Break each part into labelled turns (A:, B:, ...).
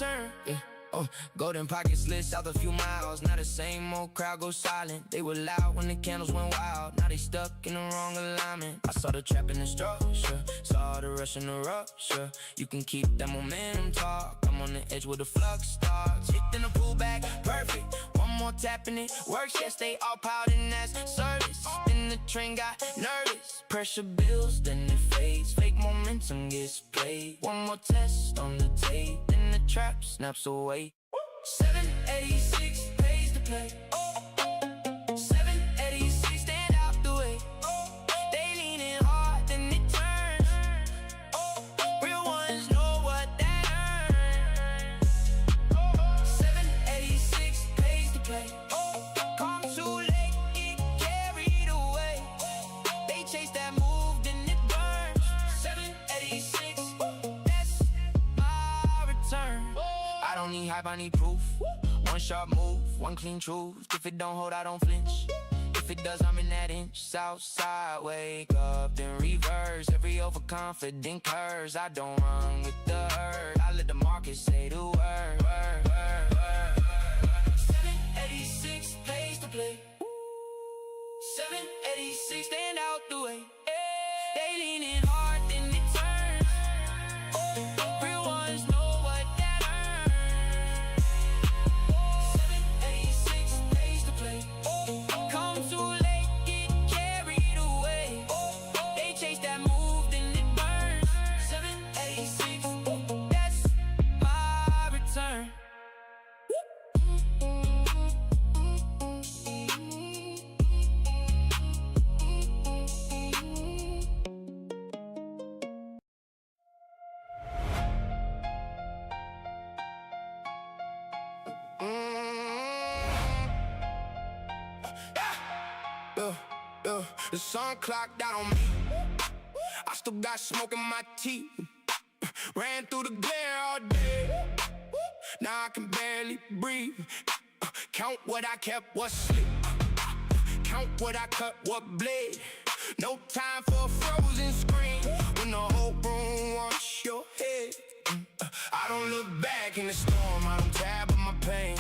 A: return. Yeah. Oh, golden pockets lit south a few miles. Now the same old crowd goes silent. They were loud when the candles went wild. Now they stuck in the wrong alignment. I saw the trap in the structure, saw the rush in the rupture. You can keep that momentum talk. I'm on the edge where the flux starts. Hit in the pullback, perfect. One more tap in it works. Yeah, stay all piled in, that's service. Then the train got nervous. Pressure builds, then it fades. Fake momentum gets played. One more test on the tape, then the trap snaps away. 786 pays to play. 786 stand out the way. They leaning hard, then it turns. Real ones know what that earns. 786 pays to play. Come too late, get carried away. They chase that move, then it burns. 786, that's my return. I don't need hype, I need proof. One sharp move, one clean truth. If it don't hold, I don't flinch. If it does, I'm in that inch. South side, wake up, then reverse. Every overconfident curse. I don't run with the herd. I let the market say the word. 786 pays to play. 786 stand out the way. They leaning hard, then it turns. Real ones know what that earns. 786 pays to play. Come too late, get carried away. They chase that move, then it burns. 786, that's my return. The sun clocked out on me. I still got smoke in my teeth. Ran through the glare all day. Now I can barely breathe. Count what I kept, what slip. Count what I cut, what bled. No time for a frozen screen when the whole room wants your head. I don't look back in the storm, I don't tab on my pain.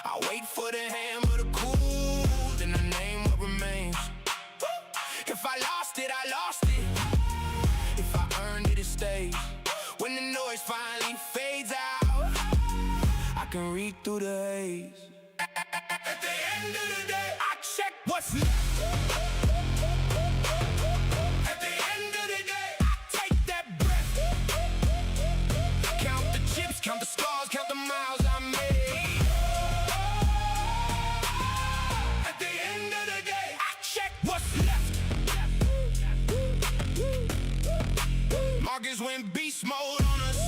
A: I wait for the hammer to cool, then I name what remains. If I lost it, I lost it. If I earned it, it stays. When the noise finally fades out, I can read through the haze. At the end of the day, I check what's left. At the end of the day, I take that breath. Count the chips, count the scars, count the miles I made. At the end of the day, I check what's left. Markets went beast mode on us.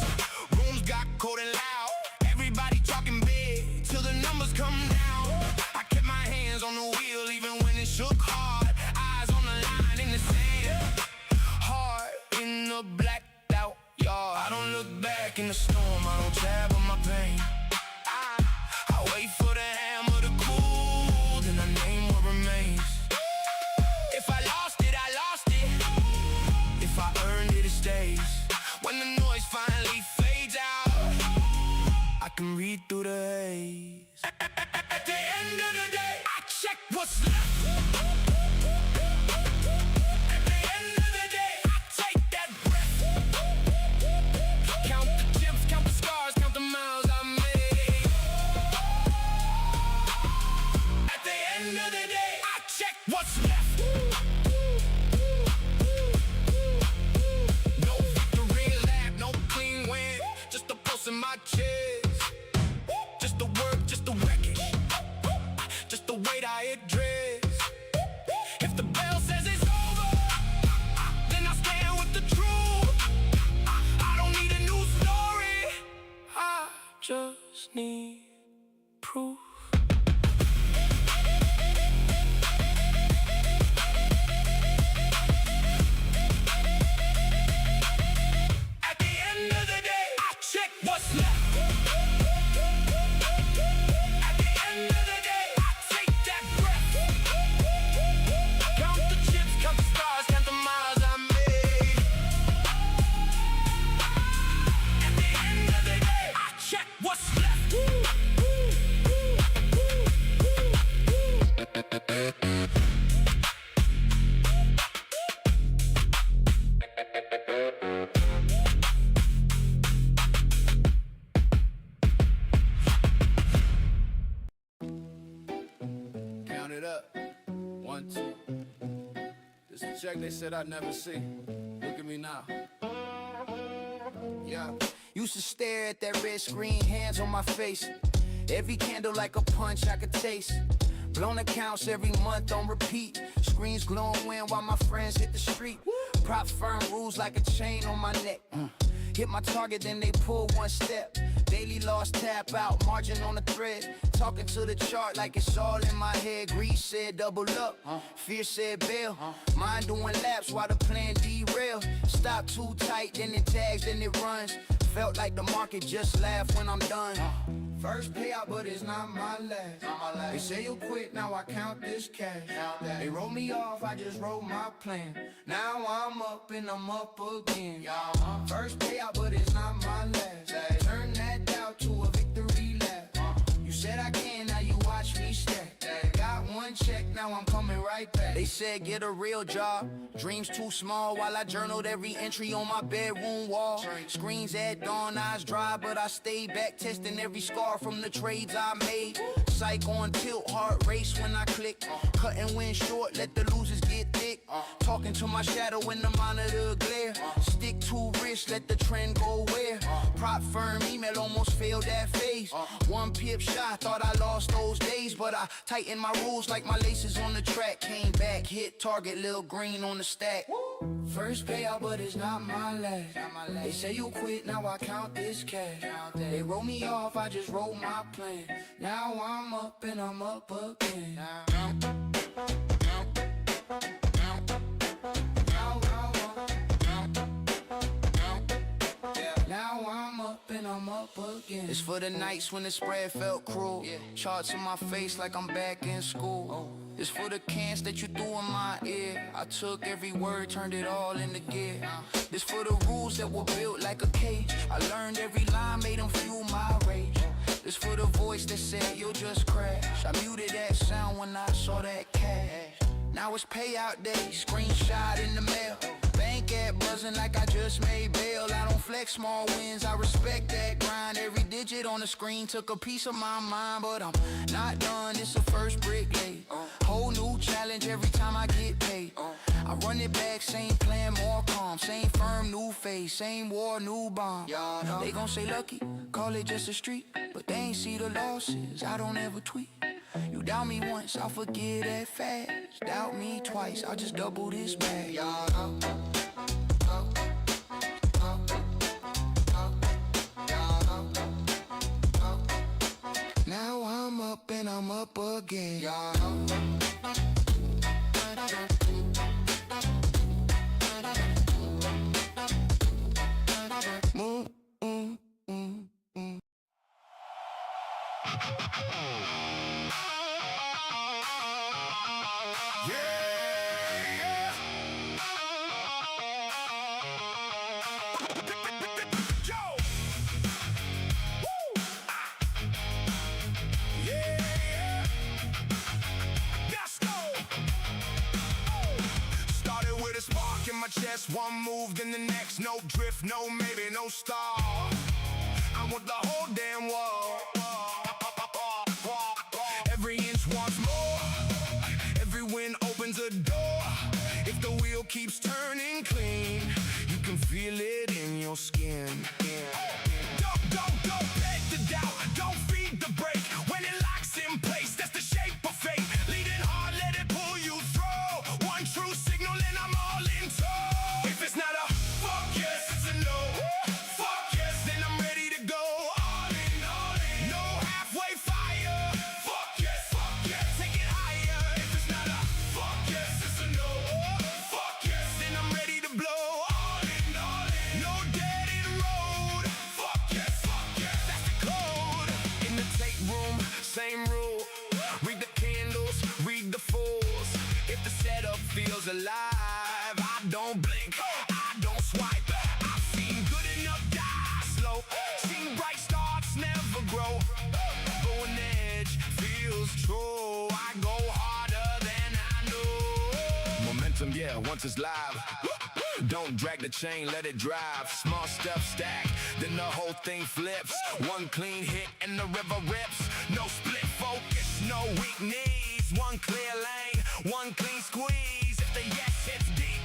A: Rooms got cold and loud. Everybody talking big till the numbers come down. I kept my hands on the wheel even when it shook hard. Eyes on the line in the sand. Heart in the blacked out yard. I don't look back in the storm, I don't tab on my pain. I wait for the hammer to cool, then I name what remains. If I lost it, I lost it. If I earned it, it stays. When the noise finally fades out, I can read through the haze. At the end of the day, I check what's left. At the end of the day, I take that breath. Count the chips, count the scars, count the miles I made. At the end of the day, I check what's left. No victory lap, no clean win, just a pulse in my chest. Just the work, just the wreckage, just the weight I address. If the bell says it's over, then I stand with the truth. I don't need a new story, I just need proof. At the end of the day, I check what's left. At the end of the day, I take that breath. Count the chips, count the stars, count the miles I made. At the end of the day, said I'd never see. Look at me now. Yeah.
B: Used to stare at that red screen, hands on my face. Every candle like a punch I could taste. Blown accounts every month on repeat. Screens glowing while my friends hit the street. Prop firm rules like a chain on my neck. Hit my target, then they pull one step. Daily loss, tap out, margin on the thread. Talking to the chart like it's all in my head. Greed said double up, fear said bail. Mind doing laps while the plan derail. Stop too tight, then it tags, then it runs. Felt like the market just laughed when I'm done.
A: First payout, but it's not my last. They say you'll quit, now I count this cash. They roll me off, I just wrote my plan. Now I'm up and I'm up again. First payout, but it's not my last. Turn that doubt to a victory lap. You said I can, now you watch me stack. Got one check, now I'm coming right back.
B: They said get a real job, dreams too small. While I journaled every entry on my bedroom wall. Screens at dawn, eyes dry, but I stayed back, testing every scar from the trades I made. Psych on tilt, heart race when I click. Cutting wind short, let the losers get thick. Talking to my shadow in the monitor glare. Stick to wrist, let the trend go where. Prop firm, email almost failed that phase. One pip shot, thought I lost those days, but I tightened my rules like my laces on the track. Came back, hit target, little green on the stack.
A: First payout, but it's not my last. They say you quit, now I count this cash. They roll me off, I just wrote my plan. Now I'm up and I'm up again. Now I'm up and I'm up again.
B: It's for the nights when the spread felt cruel. Charts in my face like I'm back in school. It's for the cans that you threw in my ear. I took every word, turned it all into gear. This for the rules that were built like a cage. I learned every line, made them fuel my rage. This for the voice that said you'll just crash. I muted that sound when I saw that cash. Now it's payout day, screenshot in the mail. Bank app buzzing like I just made bail. I don't flex small wins, I respect that grind. Every digit on the screen took a piece of my mind, but I'm not done, it's the first brick laid. Whole new challenge every time I get paid. I run it back, same plan, more calm. Same firm, new face, same war, new bomb. They gon' say lucky, call it just a streak, but they ain't see the losses, I don't ever tweet. You doubt me once, I'll forget that fast. Doubt me twice, I'll just double this bag.
A: Now I'm up and I'm up again. Chest, one move, then the next. No drift, no maybe, no star. I want the whole damn wall. Every inch wants more. Every win opens a door. If the wheel keeps turning clean, you can feel it in your skin. Don't bet the doubt. Don't feed the brake. When it locks in place, that's the shape of fate. Leading hard, let it pull you through. One true signal and I'm all in tow. If it's not a fuck yes, it's a no. Fuck yes, then I'm ready to go. All in, no halfway fire. Fuck yes, take it higher. If it's not a fuck yes, it's a no. Fuck yes, then I'm ready to blow. All in, no dead end road. Fuck yes, that's the code. In the tape room, same rule. Read the candles, read the fools. If the setup feels alive, I don't blink, I don't swipe. I've seen good enough die slow. Seen bright stars never grow. But when the edge feels true, I go harder than I knew. Momentum, yeah, once it's live. Don't drag the chain, let it drive. Small steps stack, then the whole thing flips. One clean hit and the river rips. No split focus, no weak knees. One clear lane, one clean squeeze. If the yes hits deep,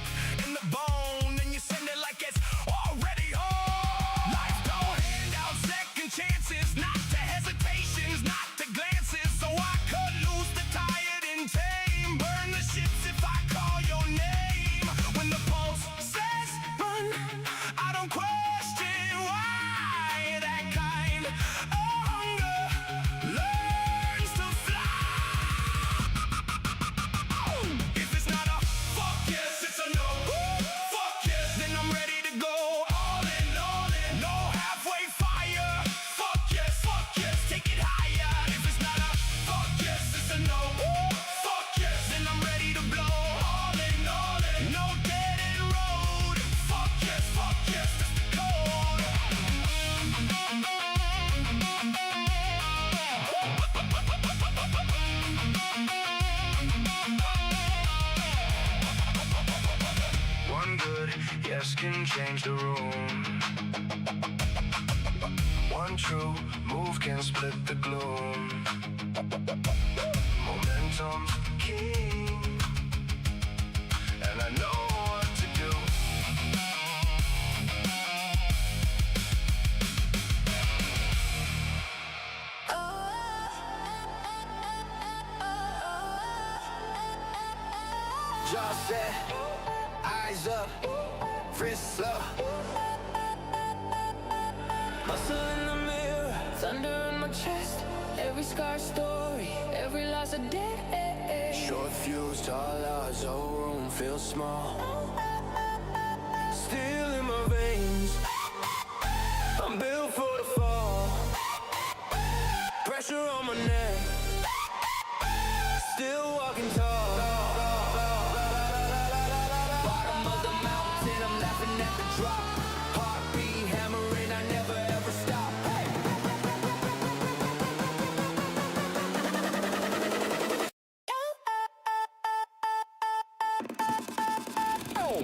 A: change the room. One true move can split the gloom. Momentum's king, and I know what to do. Jaw set, eyes up, wrists up.
C: Muscle in the mirror, thunder in my chest. Every scar story, every loss a dead.
A: Short fuse, tall odds, whole room feels small. Still in my veins, I'm built for the fall. Pressure on my neck, still walking tall.
C: Bottom of the mountain, I'm laughing at the drop.
A: Heartbeat hammering, I never ever stop.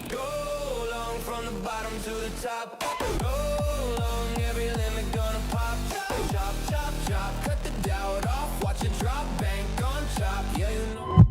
A: Go long from the bottom to the top. Go long, every limit gonna pop. Chop, chop, chop, cut the doubt off. Watch it drop, bank on top. Yeah, you know.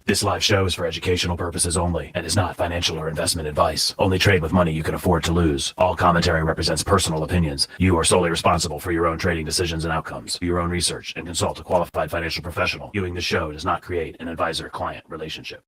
D: This live show is for educational purposes only and is not financial or investment advice. Only trade with money you can afford to lose. All commentary represents personal opinions. You are solely responsible for your own trading decisions and outcomes. Do your own research and consult a qualified financial professional. Viewing the show does not create an advisor-client relationship.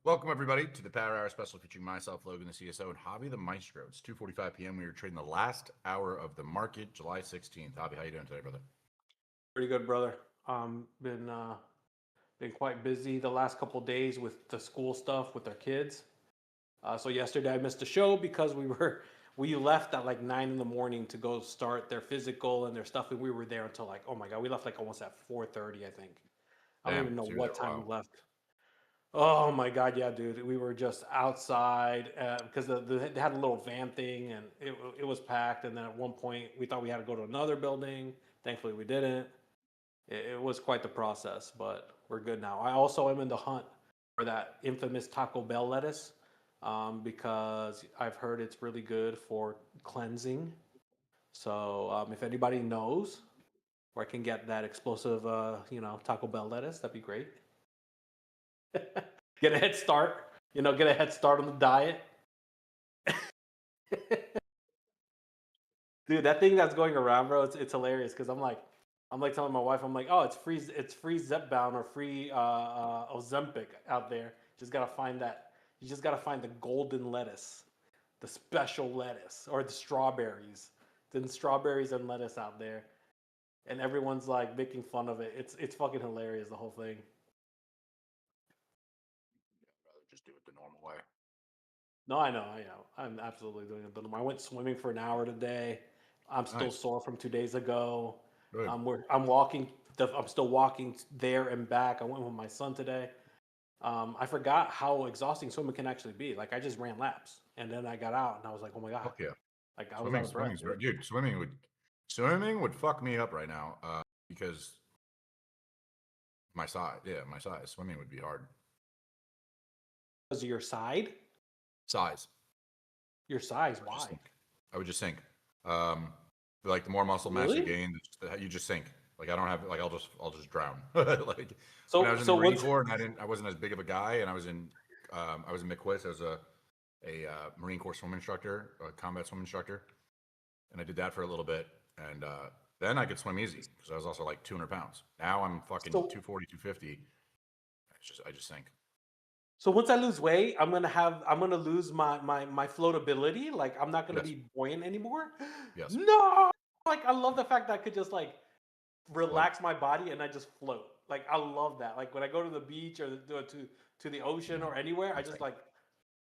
E: Welcome, everybody, to the Power Hour special featuring myself, Logan, the CSO, and Hobby the Maestro. It's 2:45 p.m. We are trading the last hour of the market, July 16th. Hobby, how you doing today, brother?
F: Pretty good, brother. Been quite busy the last couple days with the school stuff with our kids. So yesterday I missed a show because we left at like 9 in the morning to go start their physical and their stuff, and we were there until like, oh my god, we left like almost at 4:30, I think. I don't
E: Damn,
F: even know
E: so you were
F: what
E: there a
F: time we
E: while.
F: left. Oh my god, yeah, dude. We were just outside because they had a little van thing, and it was packed. And then at one point we thought we had to go to another building. Thankfully, we didn't. It was quite the process, but we're good now. I also am in the hunt for that infamous Taco Bell lettuce because I've heard it's really good for cleansing. So if anybody knows where I can get that explosive, Taco Bell lettuce, that'd be great. Get a head start, get a head start on the diet. Dude, that thing that's going around, bro, it's hilarious because I'm like telling my wife, I'm like, oh, it's free Zepbound or free Ozempic out there. Just gotta find that. You just gotta find the golden lettuce, the special lettuce, or the strawberries. Then strawberries and lettuce out there, and everyone's like making fun of it. It's fucking hilarious, the whole thing.
E: I'd rather just do it the normal way.
F: No, I know. I'm absolutely doing it. I went swimming for an hour today. I'm still
E: Nice.
F: sore from 2 days ago.
E: Good.
F: I'm walking. I'm still walking there and back. I went with my son today. I forgot how exhausting swimming can actually be. Like I just ran laps, and then I got out, and I was like, oh my god,
E: Fuck yeah.
F: like I was out of breath.
E: Swimming's great. Dude, swimming would fuck me up right now because my size. Yeah, my size. Swimming would be hard.
F: Because of your side,
E: Size.
F: your size.
E: I
F: Why?
E: would just sink. Like the more muscle mass you
F: Really?
E: gain, you just sink. Like I don't have like I'll just drown. Like
F: So
E: when I was in
F: so
E: the Marine
F: what's
E: Corps and I wasn't as big of a guy, and I was in McQuist. I was a Marine Corps swim instructor, a combat swim instructor, and I did that for a little bit, and then I could swim easy because I was also like 200 pounds. Now I'm fucking
F: so
E: 240, 250. I just sink.
F: so once I lose weight, I'm gonna lose my floatability. Like I'm not gonna
E: Yes.
F: be buoyant anymore.
E: Yes.
F: No, like I love the fact that I could just like
E: Float.
F: relax my body and I just float. Like I love that. Like when I go to the beach or to the ocean or anywhere, I just like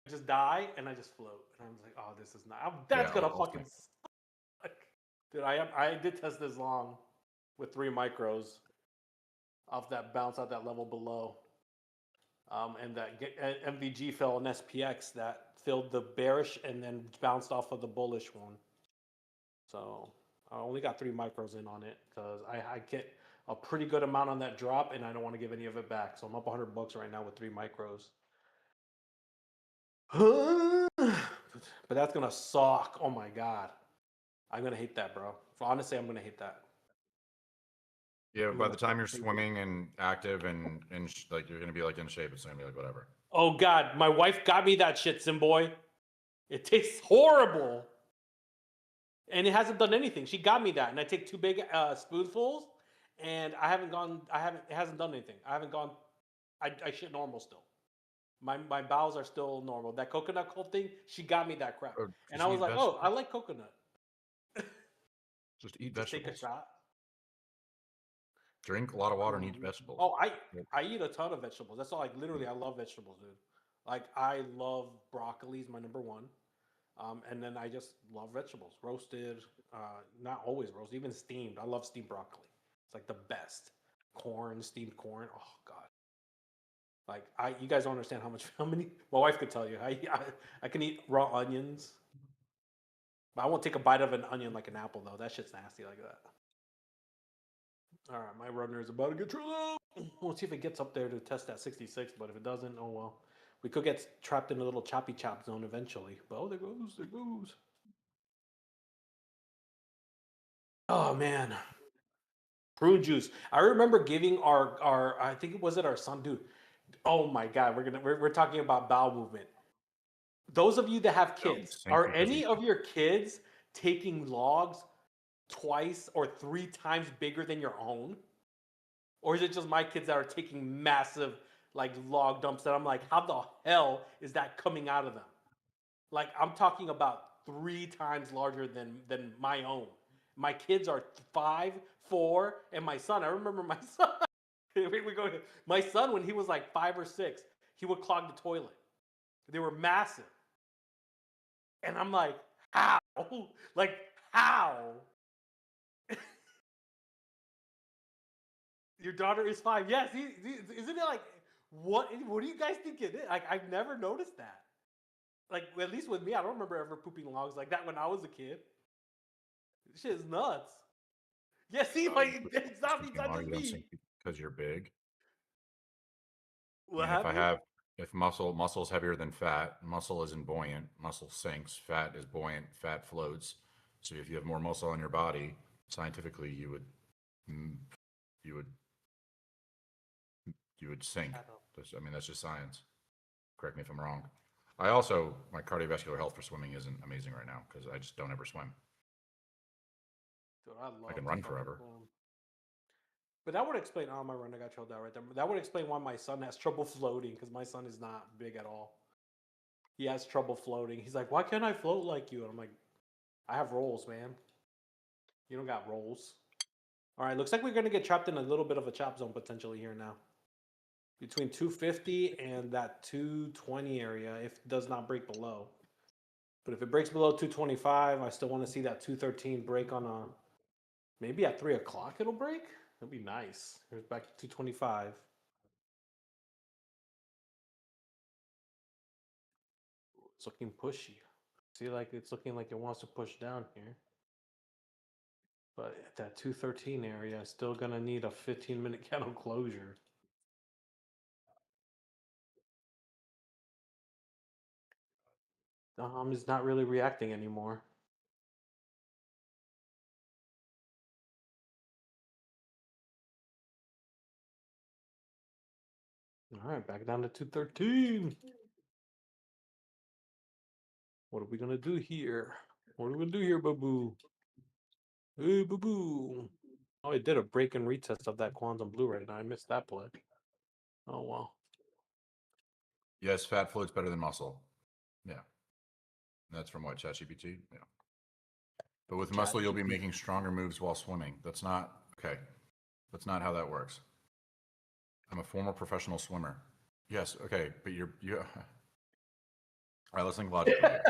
F: I just die and I just float. And I'm like, oh, this is not. That's
E: Yeah,
F: gonna
E: I'll
F: fucking.
E: sink.
F: Dude, I did test this long with 3 micros off that bounce out that level below. And that MVG fell on SPX that filled the bearish and then bounced off of the bullish one. So I only got 3 micros in on it because I get a pretty good amount on that drop and I don't want to give any of it back. So I'm up $100 right now with 3 micros. But that's gonna suck. Oh my god, I'm gonna hate that, bro. Honestly, I'm gonna hate that.
E: Yeah,
F: I'm
E: by
F: gonna
E: the time you're
F: fucking hate it.
E: swimming and active and like you're gonna be like in shape, it's gonna be like whatever.
F: Oh god, my wife got me that shit, Simboy. It tastes horrible, and it hasn't done anything. She got me that, and I take 2 big spoonfuls, and I haven't gone. It hasn't done anything. I haven't gone. I shit normal still. My bowels are still normal. That coconut cold thing, she got me that crap,
E: Oh,
F: and
E: just
F: I was
E: eat
F: like, oh, I
E: vegetables.
F: like coconut.
E: Just eat
F: Just take a
E: vegetables.
F: shot.
E: Drink a lot of water and eat vegetables.
F: Oh,
E: Yep.
F: I eat a ton of vegetables. That's all. Like literally, I love vegetables, dude. Like I love broccoli is my number one, and then I just love vegetables, roasted, not always roasted, even steamed. I love steamed broccoli. It's like the best. Corn, steamed corn. Oh god. Like you guys don't understand how many. My wife could tell you. I can eat raw onions, but I won't take a bite of an onion like an apple though. That shit's nasty like that. All right, my runner is about to get drilled out. We'll see if it gets up there to test that 66, but if it doesn't, oh well. We could get trapped in a little choppy chop zone eventually. But oh, there goes. Oh man, prune juice. I remember giving our I think it was our son, dude. Oh my god, we're talking about bowel movement. Those of you that have
E: No,
F: kids,
E: sink
F: are
E: because
F: any of your kids taking logs twice or 3 times bigger than your own? Or is it just my kids that are taking massive like log dumps that I'm like, how the hell is that coming out of them? Like I'm talking about 3 times larger than my own. My kids are 5, 4, and my son. I remember my son. we go. My son when he was like 5 or 6, he would clog the toilet. They were massive, and I'm like, how? Like how? Your daughter is 5. Yes, isn't it like what? What do you guys think it is? Like I've never noticed that. Like at least with me, I don't remember ever pooping logs like that when I was a kid. This shit is nuts. Yeah, see, like it's not me, it's not just
E: you don't
F: me.
E: sink because you're big. I
F: What
E: mean,
F: happened?
E: if muscle's heavier than fat, muscle isn't buoyant, muscle sinks, fat is buoyant, fat floats. So if you have more muscle in your body, scientifically mm, you would you would sink. I mean, that's just science. Correct me if I'm wrong. I also, my cardiovascular health for swimming isn't amazing right now because I just don't ever swim.
F: Dude, I love
E: can
F: to
E: run
F: fucking
E: forever.
F: swim. But that would explain. Oh, my run, I got chilled out right there. That would explain why my son has trouble floating because my son is not big at all. He has trouble floating. He's like, why can't I float like you? And I'm like, I have rolls, man. You don't got rolls. All right, looks like we're gonna get trapped in a little bit of a chop zone potentially here now. Between 250 and that 220 area, if it does not break below. But if it breaks below 225, I still want to see that 213 break on a. Maybe at 3 o'clock it'll break. That'd be nice. Here's back to 225. It's looking pushy. See, like it's looking like it wants to push down here. But at that 213 area, still gonna need a 15-minute candle closure. It's not really reacting anymore. All right, back down to 213. What are we gonna do here? What are we gonna do here, boo-boo? Hey, boo-boo. Oh, it did a break and retest of that quantum blue right now. I missed that play. Oh, well.
E: Yes, fat floats better than muscle. Yeah. That's from what, ChatGPT? Yeah. But with muscle, you'll be making stronger moves while swimming. That's not okay. That's not how that works. I'm a former professional swimmer. Yes, okay, but you. All right, let's think logically here.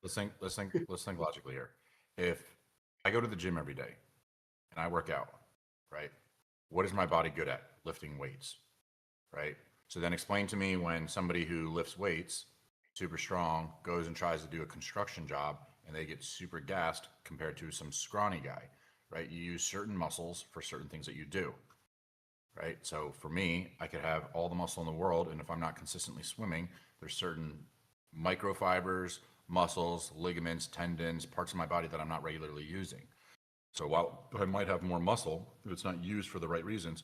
E: Let's think logically here. If I go to the gym every day and I work out, right? What is my body good at? Lifting weights, right? So then explain to me when somebody who lifts weights, super strong, goes and tries to do a construction job and they get super gassed compared to some scrawny guy, right? You use certain muscles for certain things that you do, right? So for me, I could have all the muscle in the world, and if I'm not consistently swimming, there's certain microfibers, muscles, ligaments, tendons, parts of my body that I'm not regularly using. So while I might have more muscle, if it's not used for the right reasons,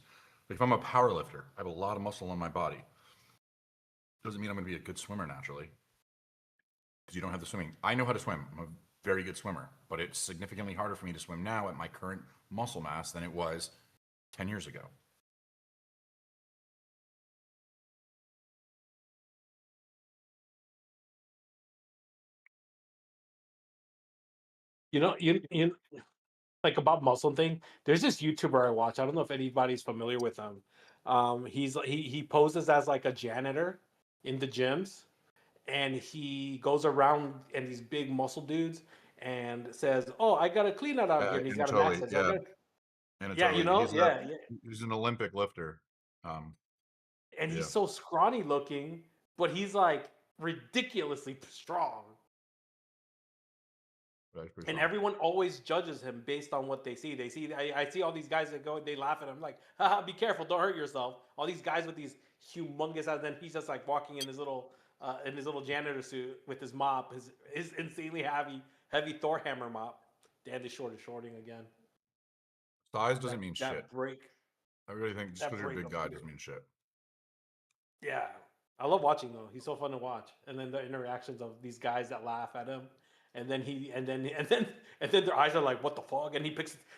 E: like if I'm a power lifter, I have a lot of muscle on my body. Doesn't mean I'm going to be a good swimmer naturally, because you don't have the swimming. I know how to swim. I'm a very good swimmer, but it's significantly harder for me to swim now at my current muscle mass than it was 10 years ago.
F: You like about muscle thing. There's this YouTuber I watch. I don't know if anybody's familiar with him. He poses as like a janitor in the gyms, and he goes around and these big muscle dudes and says, "Oh, I got a clean out here," and he's got an
E: Anatoly,
F: accent.
E: yeah, Anatoly. He's an Olympic lifter. Um,
F: And
E: yeah,
F: he's so scrawny looking, but he's like ridiculously strong.
E: that's pretty
F: And
E: strong.
F: everyone always judges him based on what they see. I see all these guys that go, they laugh at him like, haha, be careful, don't hurt yourself. All these guys with these humongous, and then he's just like walking in his little janitor suit with his mop, his insanely heavy Thor hammer mop. Dan is shorting again.
E: Size doesn't mean shit.
F: That break,
E: I really think just
F: that
E: because you're a
F: break
E: big
F: of
E: guy
F: fear.
E: doesn't mean shit.
F: Yeah, I love watching though. He's so fun to watch, and then the interactions of these guys that laugh at him, and then their eyes are like, "What the fuck?" And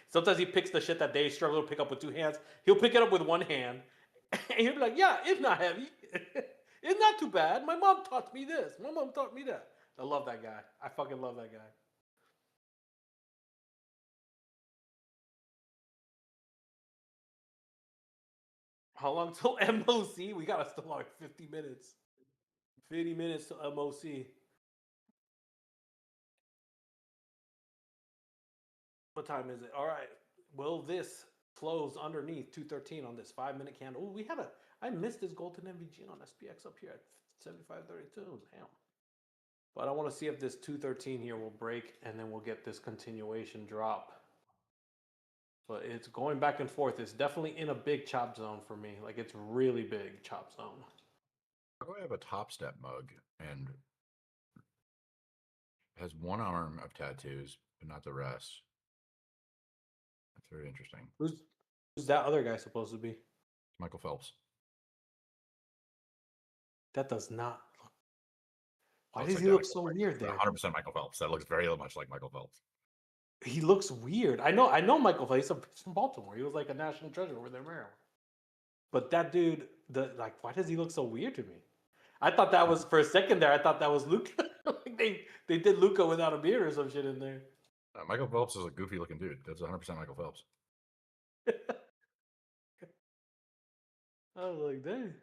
F: sometimes he picks the shit that they struggle to pick up with two hands. He'll pick it up with one hand, and he'll be like, "Yeah, it's not heavy. It's not too bad. My mom taught me this. My mom taught me that." I love that guy. I fucking love that guy. How long till MOC? We got still like 50 minutes. 50 minutes till MOC. What time is it? All right. Will this close underneath 213 on this 5-minute candle? Oh, I missed this golden MVG on SPX up here at 75.32. Damn. But I want to see if this 213 here will break, and then we'll get this continuation drop. But it's going back and forth. It's definitely in a big chop zone for me. Like, it's really big chop zone.
E: How do I have a Top Step mug and has one arm of tattoos, but not the rest? That's very interesting.
F: Who's that other guy supposed to be?
E: Michael Phelps.
F: That does not look. Why
E: Looks
F: does
E: like
F: he
E: that.
F: look so weird there?
E: 100% Michael Phelps. That looks very much like Michael Phelps.
F: He looks weird. I know Michael Phelps. He's from Baltimore. He was like a national treasure over there in Maryland. But that dude, why does he look so weird to me? I thought that was for a second there. I thought that was Luca. Like they did Luca without a beard or some shit in there.
E: Michael Phelps is a goofy looking dude. That's 100% Michael Phelps.
F: I was like, dang.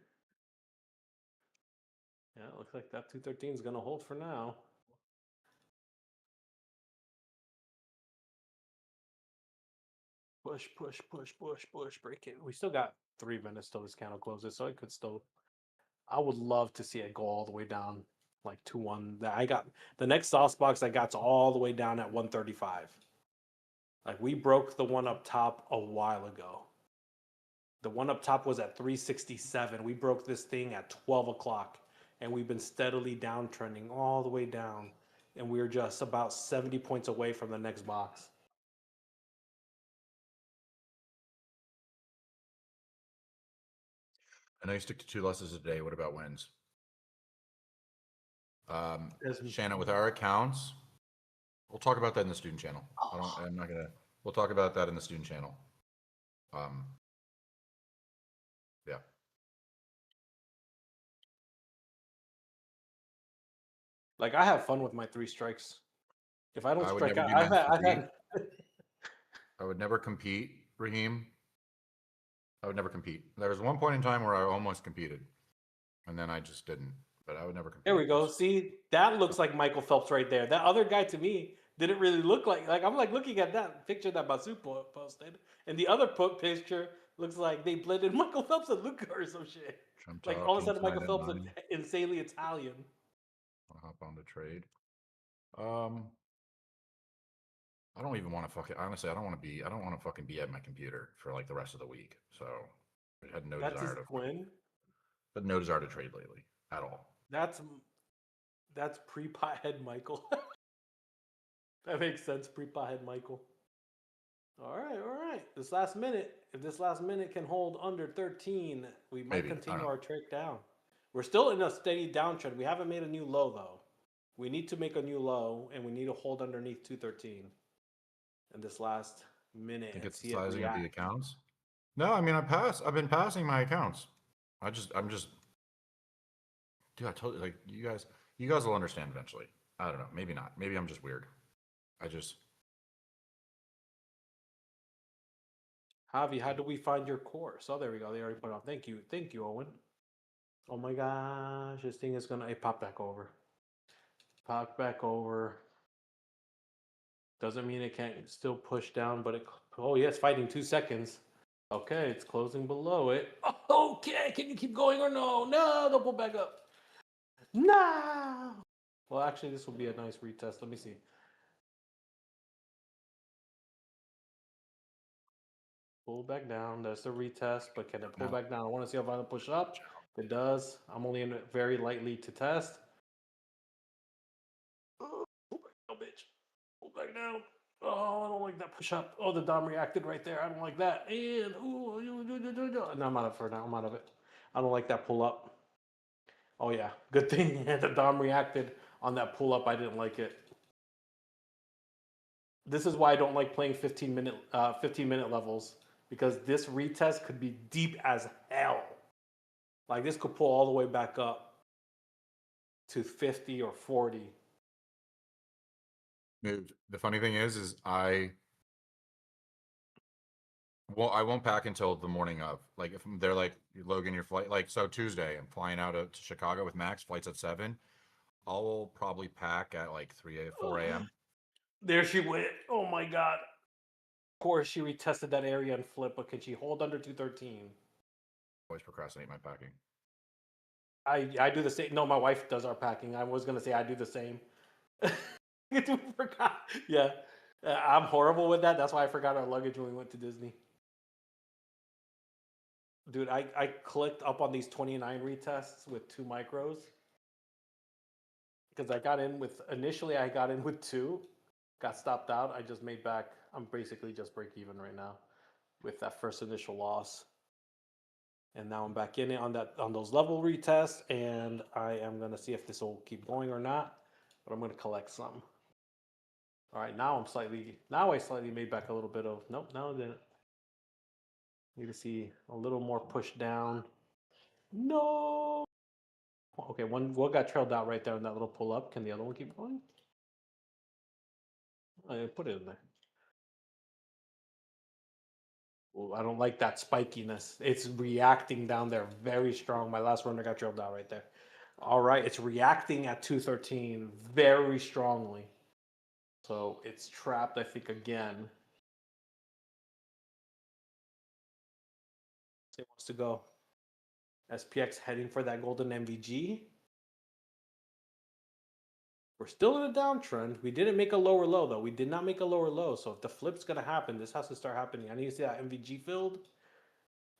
F: Yeah, it looks like that 213 is gonna hold for now. Push, push, push, push, push, break it. We still got 3 minutes till this candle closes, so it could still. I would love to see it go all the way down, like 2-1. I got the next sauce box I got's all the way down at 135. Like we broke the one up top a while ago. The one up top was at 367. We broke this thing at 12 o'clock, and we've been steadily downtrending all the way down, and we're just about 70 points away from the next box.
E: I know you stick to 2 losses a day. What about wins? Shannon, with our accounts, we'll talk about that in the student channel. I'm not gonna. We'll talk about that in the student channel. Yeah.
F: Like I have fun with my 3 strikes. If I don't
E: I would
F: strike
E: never
F: out,
E: do Master
F: I've
E: P.
F: had.
E: I would never compete, Raheem. I would never compete. There was one point in time where I almost competed, and then I just didn't. But I would never compete.
F: There we go. See, that looks like Michael Phelps right there. That other guy to me, didn't really look like I'm like looking at that picture that Basu posted, and the other picture looks like they blended Michael Phelps and Luca or some shit.
E: I'm
F: Like all of a
E: talking
F: sudden, Michael
E: tight at
F: Phelps is
E: 9.
F: insanely Italian.
E: I'll hop on the trade. I don't even want to fucking honestly. I don't want to fucking be at my computer for like the rest of the week. So I had no
F: That's his
E: desire to.
F: twin.
E: But no desire to trade lately at all.
F: That's pre-pothead Michael. That makes sense. Pre-pothead Michael. All right. This last minute, if this last minute can hold under 13, we might
E: Maybe, I
F: continue
E: don't know.
F: our trek down. We're still in a steady downtrend. We haven't made a new low though. We need to make a new low, and we need to hold underneath 213 in this last minute.
E: I think
F: and
E: it's the
F: see it
E: sizing of the
F: react.
E: accounts. No, I mean I've been passing my accounts. I'm just dude, I told you like you guys will understand eventually. I don't know, maybe not. Maybe I'm just weird.
F: Javi, how do we find your course? Oh, there we go. They already put it on. Thank you, Owen. Oh my gosh, this thing is gonna pop back over. Pop back over. Doesn't mean it can't still push down, but oh yeah, it's fighting 2 seconds. Okay, it's closing below it. Okay, can you keep going or no? No, don't pull back up. No. Well, actually, this will be a nice retest. Let me see. Pull back down. That's the retest, but can it pull back down? I want to see if I can push up. If it does, I'm only in it very lightly to test. Oh, bitch. Pull back down. Oh, I don't like that push up. Oh, the Dom reacted right there. I don't like that. And no, I'm out of it for now. I'm out of it. I don't like that pull up. Oh yeah, good thing the Dom reacted on that pull up. I didn't like it. This is why I don't like playing 15-minute levels, because this retest could be deep as hell. Like this could pull all the way back up to 50 or 40.
E: Dude, the funny thing is I won't pack until the morning of. Like if they're like, Logan, your flight, like so Tuesday, I'm flying out to Chicago with Max. Flight's at 7. I'll probably pack at like 4 a.m.
F: There she went. Oh my god. Of course, she retested that area and flipped, but can she hold under 213?
E: Always procrastinate my packing.
F: I do the same. No, my wife does our packing. I was gonna say I do the same. I forgot. Yeah, I'm horrible with that. That's why I forgot our luggage when we went to Disney. Dude, I clicked up on these 29 retests with 2 micros because I got in with initially I got in with 2, got stopped out. I just made back. I'm basically just break even right now with that first initial loss. And now I'm back in it on those level retests, and I am gonna see if this will keep going or not. But I'm gonna collect some. All right, now I slightly made back a little bit of nope. Now I didn't. Need to see a little more push down. No. Okay, one got trailed out right there in that little pull up. Can the other one keep going? I put it in there. Ooh, I don't like that spikiness. It's reacting down there very strong. My last runner got trailed out right there. All right, it's reacting at 213 very strongly. So it's trapped, I think, again. It wants to go. SPX heading for that golden MVG. We're still in a downtrend. We didn't make a lower low, though. We did not make a lower low. So if the flip's going to happen, this has to start happening. I need to see that MVG filled.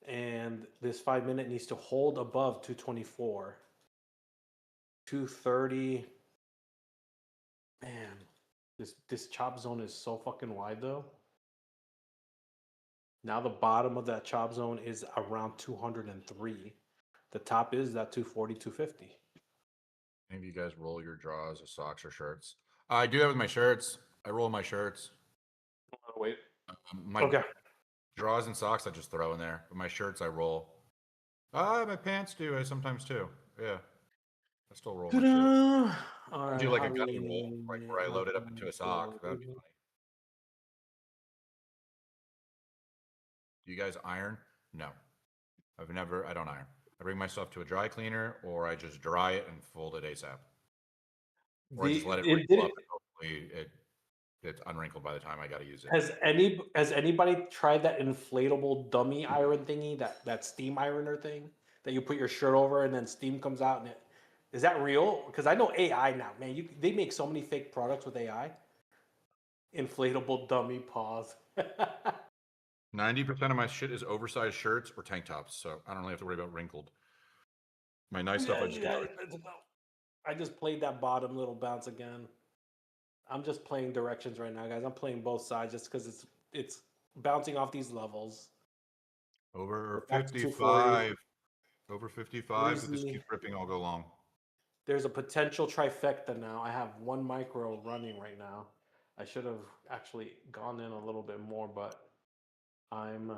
F: And this 5-minute needs to hold above 224. 230. Man, this chop zone is so fucking wide, though. Now the bottom of that chop zone is around 203. The top is that 240, 250.
E: Any of you guys roll your draws of socks or shirts? I do that with my shirts. I roll my shirts.
F: Wait.
E: My
F: Okay.
E: draws and socks I just throw in there. But my shirts I roll. My pants do. I sometimes too. Yeah. I still roll my shirts.
F: All right.
E: Do like a gummy roll, like where I load it up into a sock. That'd be funny. Do you guys iron? No. I don't iron. I bring my stuff to a dry cleaner, or I just dry it and fold it ASAP. Or I just let it wrinkle up and hopefully it it's unwrinkled by the time I got to use it.
F: Has anybody tried that inflatable dummy iron thingy, that steam ironer thing that you put your shirt over and then steam comes out and is that real? Because I know AI now, man. They make so many fake products with AI. Inflatable dummy paws.
E: 90% of my shit is oversized shirts or tank tops, so I don't really have to worry about wrinkled. My nice stuff,
F: I just played that bottom little bounce again. I'm just playing directions right now, guys. I'm playing both sides just because it's bouncing off these levels.
E: over
F: Back to
E: 55. Over 55. If this
F: Recently-
E: keeps ripping, I'll go long.
F: There's a potential trifecta now. I have one micro running right now. I should have actually gone in a little bit more, but I'm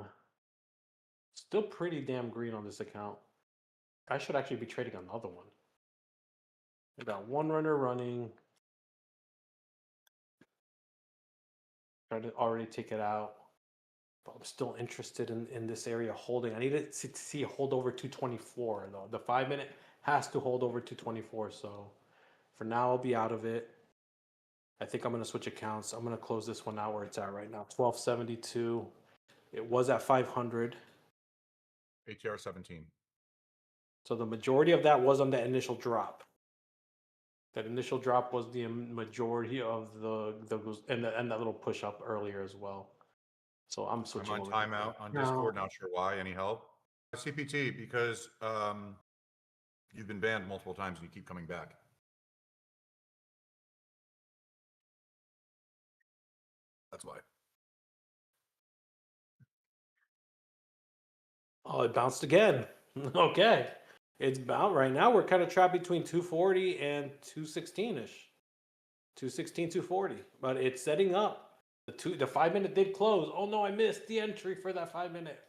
F: still pretty damn green on this account. I should actually be trading another one. I got one runner running. Try to already take it out. But I'm still interested in this area holding. I need to see a hold over 224 though. The 5 minute has to hold over 224. So for now, I'll be out of it. I think I'm going to switch accounts. I'm going to close this one out where it's at right now. 1272. It was at 500.
E: ATR 17.
F: So the majority of that was on the initial drop. That initial drop was the majority of the and that little push up earlier as well. So I'm switching.
E: I'm on
F: over
E: timeout on Discord. Not sure why. Any help? CPT, because you've been banned multiple times and you keep coming back. That's why.
F: Oh, it bounced again. Okay. It's bound right now. We're kind of trapped between 240 and 216-ish. 216, 240. But it's setting up. The 5 minute did close. Oh no, I missed the entry for that 5 minute.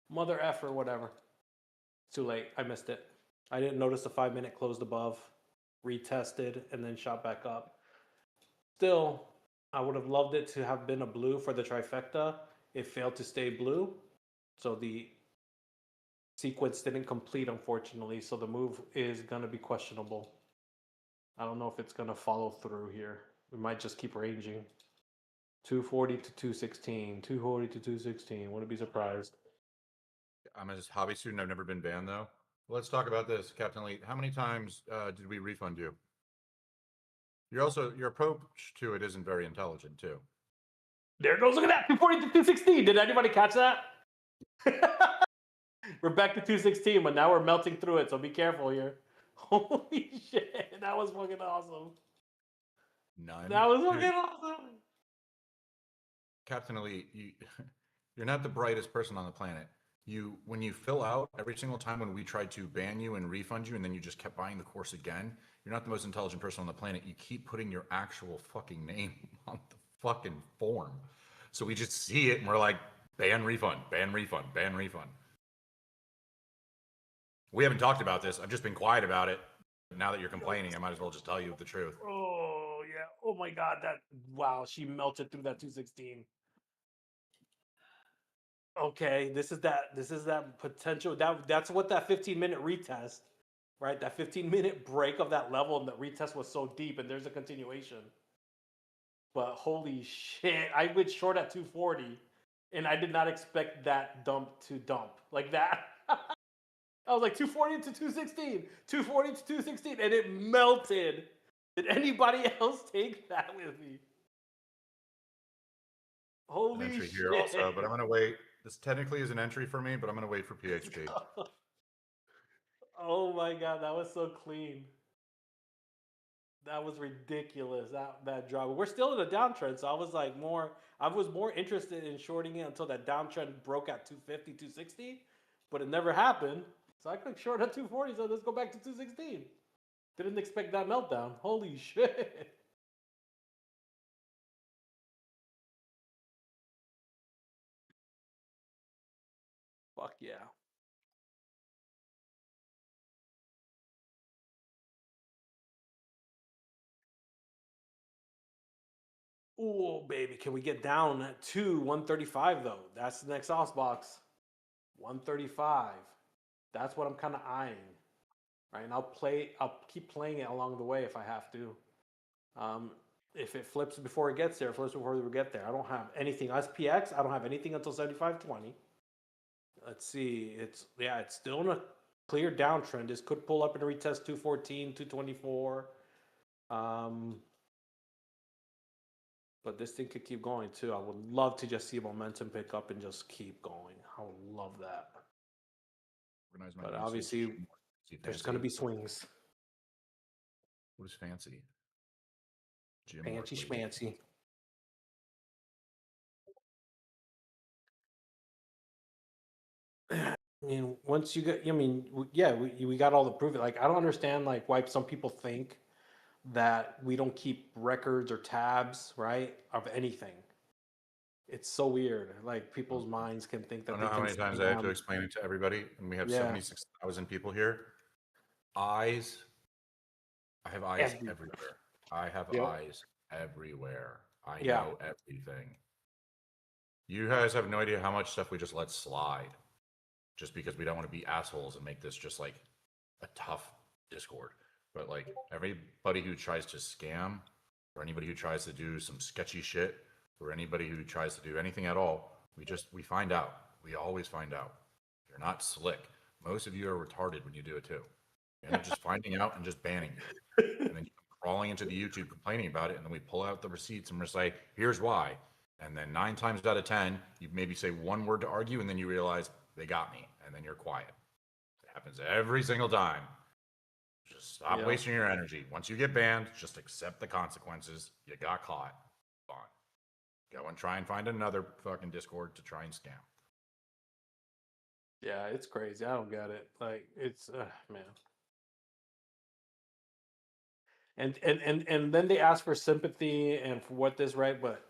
F: Mother F or whatever. It's too late. I missed it. I didn't notice the 5 minute closed above. Retested and then shot back up. Still, I would have loved it to have been a blue for the trifecta. It failed to stay blue. So the sequence didn't complete, unfortunately. So the move is going to be questionable. I don't know if it's going to follow through here. We might just keep ranging. 240 to 216. 240 to 216. Wouldn't be surprised.
E: I'm a hobby student. I've never been banned, though. Let's talk about this, Captain Elite. How many times did we refund you? Your approach to it isn't very intelligent, too.
F: There it goes. Look at that. 240 to 216. Did anybody catch that? We're back to 216, but now we're melting through it, so be careful here. Holy shit. That was fucking awesome.
E: None.
F: That was
E: Dude,
F: fucking awesome.
E: Captain Elite, you're not the brightest person on the planet. When you fill out every single time when we tried to ban you and refund you, and then you just kept buying the course again, you're not the most intelligent person on the planet. You keep putting your actual fucking name on the fucking form. So we just see it and we're like, ban refund, ban refund, ban refund. We haven't talked about this. I've just been quiet about it. Now that you're complaining, I might as well just tell you the truth.
F: Oh, yeah. Oh, my God. Wow, she melted through that 216. Okay, this is that potential. That's what that 15-minute retest, right? That 15-minute break of that level and the retest was so deep, and there's a continuation. But holy shit, I went short at 240, and I did not expect that dump to dump like that. I was like 240 to 216, 240 to 216, and it melted. Did anybody else take that with me? Holy
E: An entry
F: shit.
E: here also, but I'm gonna wait. This technically is an entry for me, but I'm gonna wait for PHP.
F: Oh my god, that was so clean. That was ridiculous. That drop. We're still in a downtrend, so I was more interested in shorting it until that downtrend broke at 250, 260, but it never happened. So I clicked short at 240, so let's go back to 216. Didn't expect that meltdown. Holy shit. Fuck yeah. Oh, baby, can we get down to 135 though? That's the next sauce box. 135. That's what I'm kind of eyeing. Right, and I'll keep playing it along the way if I have to. if it flips before it gets there, it flips before we get there. I don't have anything SPX. I don't have anything until 75.20. Let's see. It's still in a clear downtrend. This could pull up and retest 214, 224. But this thing could keep going too. I would love to just see momentum pick up and just keep going. I would love that.
E: Organize my
F: But
E: usage.
F: obviously,
E: See
F: there's
E: fancy.
F: going to be swings.
E: What is fancy? Gym
F: Fancy
E: work,
F: schmancy. I mean, once you get, I mean, yeah, we got all the proof. Like, I don't understand, like, why some people think that we don't keep records or tabs, right, of anything. It's so weird. Like, people's minds can think
E: I
F: that
E: don't
F: they
E: know how
F: can
E: many times I have to
F: scam.
E: explain it to everybody, and we have
F: Yeah.
E: 76,000 people here. Eyes. I have eyes everywhere. I have
F: Yep.
E: eyes everywhere. I
F: Yeah.
E: know everything. You guys have no idea how much stuff we just let slide just because we don't want to be assholes and make this just like a tough Discord. But like everybody who tries to scam or anybody who tries to do some sketchy shit or anybody who tries to do anything at all, we find out. We always find out. You're not slick. Most of you are retarded when you do it too. You end up just finding out and just banning you. And then you come crawling into the YouTube complaining about it, and then we pull out the receipts and we're say, here's why. And then 9 times out of 10, you maybe say one word to argue, and then you realize they got me, and then you're quiet. It happens every single time. Just stop wasting your energy. Once you get banned, just accept the consequences. You got caught. Fine. Go and try and find another fucking Discord to try and scam.
F: Yeah, it's crazy. I don't get it. Like, it's man. And then they ask for sympathy and for what this, right? But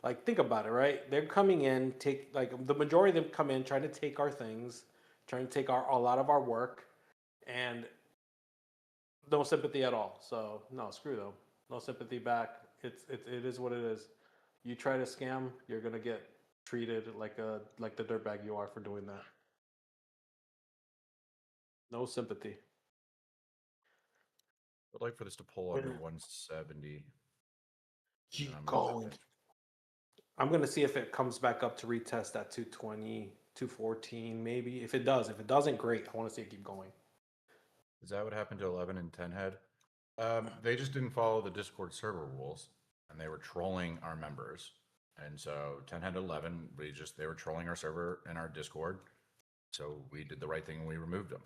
F: like, think about it, right? They're coming in, take like the majority of them come in trying to take our things, trying to take a lot of our work, and no sympathy at all. So no, screw them. No sympathy back. It is what it is. You try to scam, you're gonna get treated like the dirtbag you are for doing that. No sympathy.
E: I'd like for this to pull under 170.
F: Keep
E: I'm
F: going. I'm gonna see if it comes back up to retest that 220, 214, maybe. If it does, if it doesn't, great. I want to see it keep going.
E: Is that what happened to 11 and 10 head? They just didn't follow the Discord server rules, and they were trolling our members. And so 10 head 11, they were trolling our server and our Discord. So we did the right thing and we removed them,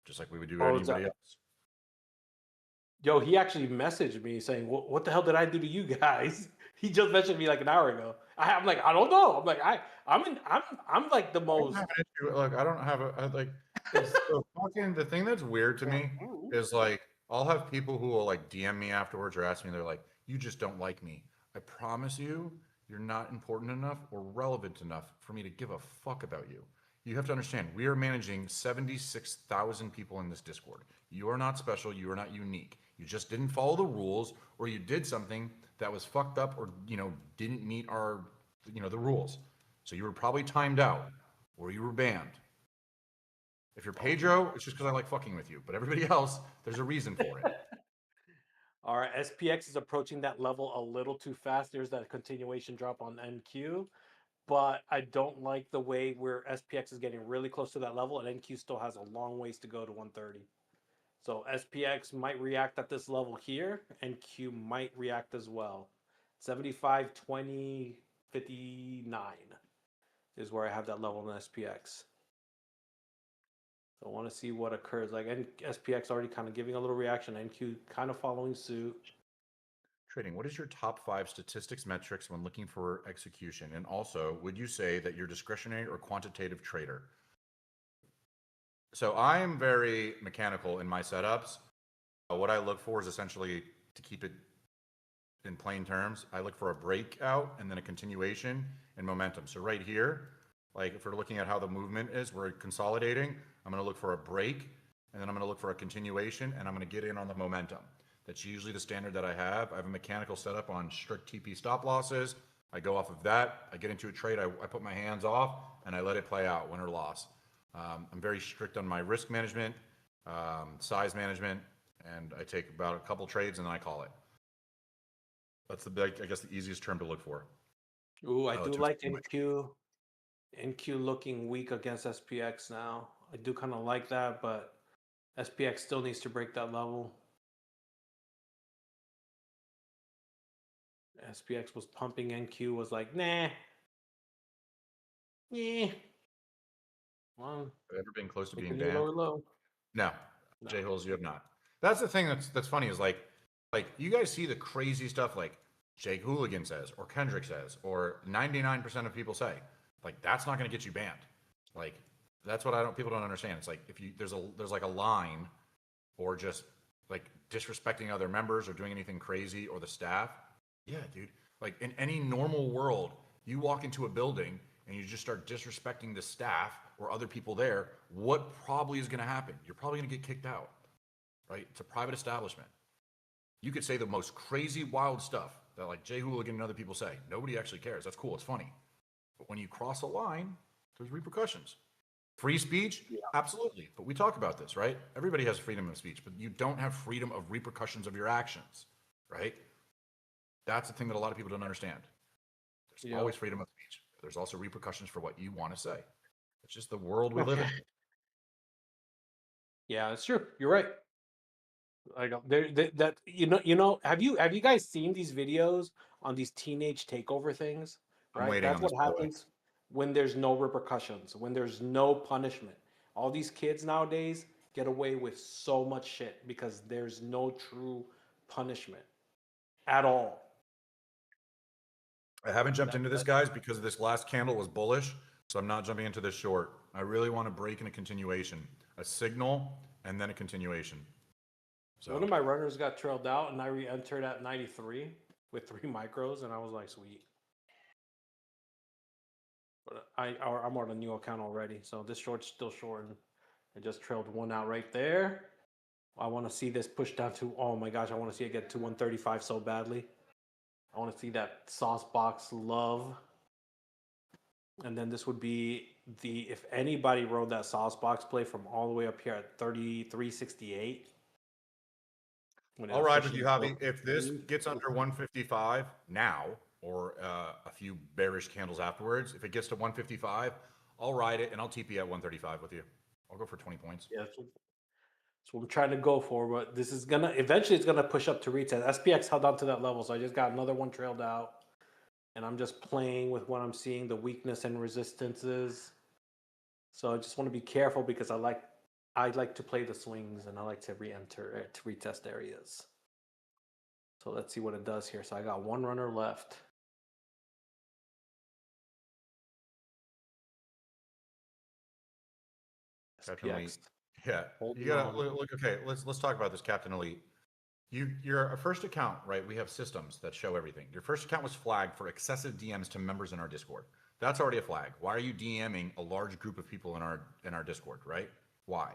E: just like we would do anybody else.
F: Yo, he actually messaged me saying, "What the hell did I do to you guys?" He just messaged me like an hour ago. I'm like, I don't know. I'm like, I'm like the most.
E: Look, I don't have like. It's the thing that's weird to me is like I'll have people who will like DM me afterwards or ask me. They're like, "You just don't like me." I promise you, you're not important enough or relevant enough for me to give a fuck about you. You have to understand, we are managing 76,000 people in this Discord. You are not special. You are not unique. You just didn't follow the rules, or you did something that was fucked up, or didn't meet our, the rules. So you were probably timed out, or you were banned. If you're Pedro, it's just because I like fucking with you. But everybody else, there's a reason for it.
F: All right, SPX is approaching that level a little too fast. There's that continuation drop on NQ, but I don't like the way where SPX is getting really close to that level, and NQ still has a long ways to go to 130. So SPX might react at this level here, and Q might react as well. 75, 20, 59 is where I have that level in SPX. So I want to see what occurs. Like, SPX already kind of giving a little reaction, NQ kind of following suit.
E: Trading, what is your top 5 statistics metrics when looking for execution? And also, would you say that you're discretionary or quantitative trader? So I am very mechanical in my setups. What I look for is essentially, to keep it in plain terms, I look for a breakout and then a continuation and momentum. So right here, like if we're looking at how the movement is, we're consolidating. I'm going to look for a break, and then I'm going to look for a continuation, and I'm going to get in on the momentum. That's usually the standard that I have. I have a mechanical setup on strict TP stop losses. I go off of that. I get into a trade. I put my hands off, and I let it play out, win or loss. I'm very strict on my risk management, size management, and I take about a couple trades, and then I call it. That's the I guess the easiest term to look for.
F: Ooh, I do
E: to
F: like
E: explain my-
F: NQ looking weak against SPX now. I do kind of like that, but SPX still needs to break that level. SPX was pumping, NQ was like, nah. Yeah. Well,
E: Have ever been close to
F: take
E: being
F: a new
E: banned?
F: lower low.
E: No,
F: No.
E: J-Holes, you have not. That's the thing that's funny is like you guys see the crazy stuff like Jake Hooligan says or Kendrick says or 99% of people say. Like that's not going to get you banned. Like that's what people don't understand. It's like if you there's like a line or just like disrespecting other members or doing anything crazy or the staff. Yeah, dude. Like in any normal world, you walk into a building and you just start disrespecting the staff or other people there, what probably is going to happen? You're probably going to get kicked out, right? It's a private establishment. You could say the most crazy, wild stuff that like Jay Hooligan and other people say. Nobody actually cares. That's cool. It's funny. But when you cross a line, there's repercussions. Free speech? Yeah. Absolutely. But we talk about this, right? Everybody has freedom of speech, but you don't have freedom of repercussions of your actions, right? That's the thing that a lot of people don't understand. There's always freedom of speech. There's also repercussions for what you want to say. It's just the world we live in.
F: Yeah, that's true. You're right. Like that you know, have you guys seen these videos on these teenage takeover things?
E: I'm
F: Right?
E: waiting
F: That's
E: on this,
F: what
E: by the way.
F: happens when there's no repercussions, when there's no punishment. All these kids nowadays get away with so much shit because there's no true punishment at all.
E: I haven't jumped into this, guys, because this last candle was bullish, so I'm not jumping into this short. I really want to break in a continuation, a signal, and then a continuation. So
F: One of my runners got trailed out, and I re-entered at 93 with 3 micros, and I was like, sweet. But I'm on a new account already, so this short's still short. And I just trailed one out right there. I want to see this push down to, oh my gosh, I want to see it get to 135 so badly. I want to see that sauce box love. And then this would be if anybody rode that sauce box play from all the way up here at 33.68.
E: I'll ride with you, Javi. If this gets under 155 now, or a few bearish candles afterwards, if it gets to 155, I'll ride it and I'll TP at 135 with you. I'll go for 20 points.
F: Yeah, that's what I'm trying to go for. But this is eventually it's gonna push up to retest. SPX held on to that level, so I just got another one trailed out. And I'm just playing with what I'm seeing, the weakness and resistances. So I just want to be careful because I like to play the swings and I like to re-enter to retest areas. So let's see what it does here. So I got one runner left.
E: Captain Elite. Yeah, you gotta look. Okay, let's talk about this, Captain Elite. You're a first account, right? We have systems that show everything. Your first account was flagged for excessive DMs to members in our Discord. That's already a flag. Why are you DMing a large group of people in our Discord, right? Why?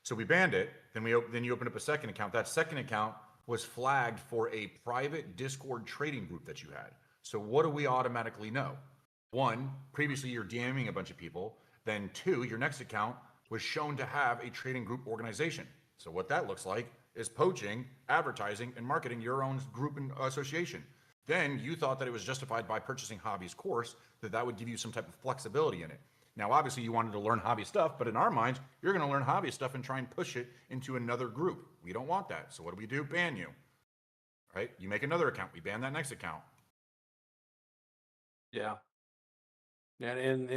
E: So we banned it. Then you open up a second account. That second account was flagged for a private Discord trading group that you had. So what do we automatically know? One, previously you're DMing a bunch of people. Then two, your next account was shown to have a trading group organization. So what that looks like is poaching, advertising, and marketing your own group and association. Then you thought that it was justified by purchasing Hobby's course, that would give you some type of flexibility in it. Now, obviously, you wanted to learn Hobby stuff, but in our minds, you're going to learn Hobby stuff and try and push it into another group. We don't want that. So what do? Ban you. Right? You make another account. We ban that next account.
F: Yeah. And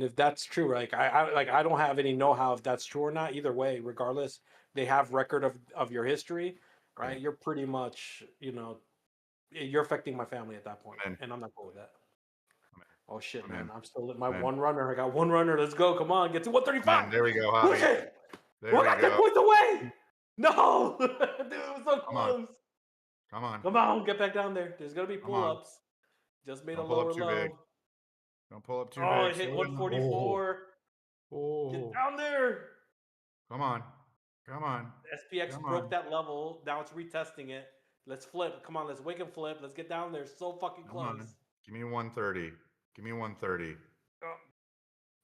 F: if that's true, I don't have any know-how if that's true or not. Either way, regardless, they have record of your history, right?
E: Right.
F: You're pretty much, you're affecting my family at that point,
E: Amen.
F: and I'm not cool with that.
E: Amen.
F: Oh shit,
E: Amen.
F: man! I'm still at my
E: Amen.
F: one runner. I got one runner. Let's go! Come on, get to 135.
E: Man, there we go, Hobby.
F: Push it!
E: There
F: We're
E: we
F: not 10
E: go.
F: points away. No, dude, it was so
E: Come on.
F: close.
E: Come on.
F: Come on, get back down there. There's gonna be
E: Come on.
F: pull-ups. Just made
E: Don't
F: a
E: pull up
F: lower
E: too
F: low.
E: big. Don't pull up too
F: Oh,
E: big.
F: it hit
E: Slow down.
F: 144.
E: Oh.
F: Get down there.
E: Come on. Come on.
F: SPX
E: Come
F: broke
E: on.
F: that level. Now it's retesting it. Let's flip. Come on, let's wake and flip. Let's get down there. So fucking
E: Come
F: close.
E: on. Give me 130. Give me 130.
F: Oh.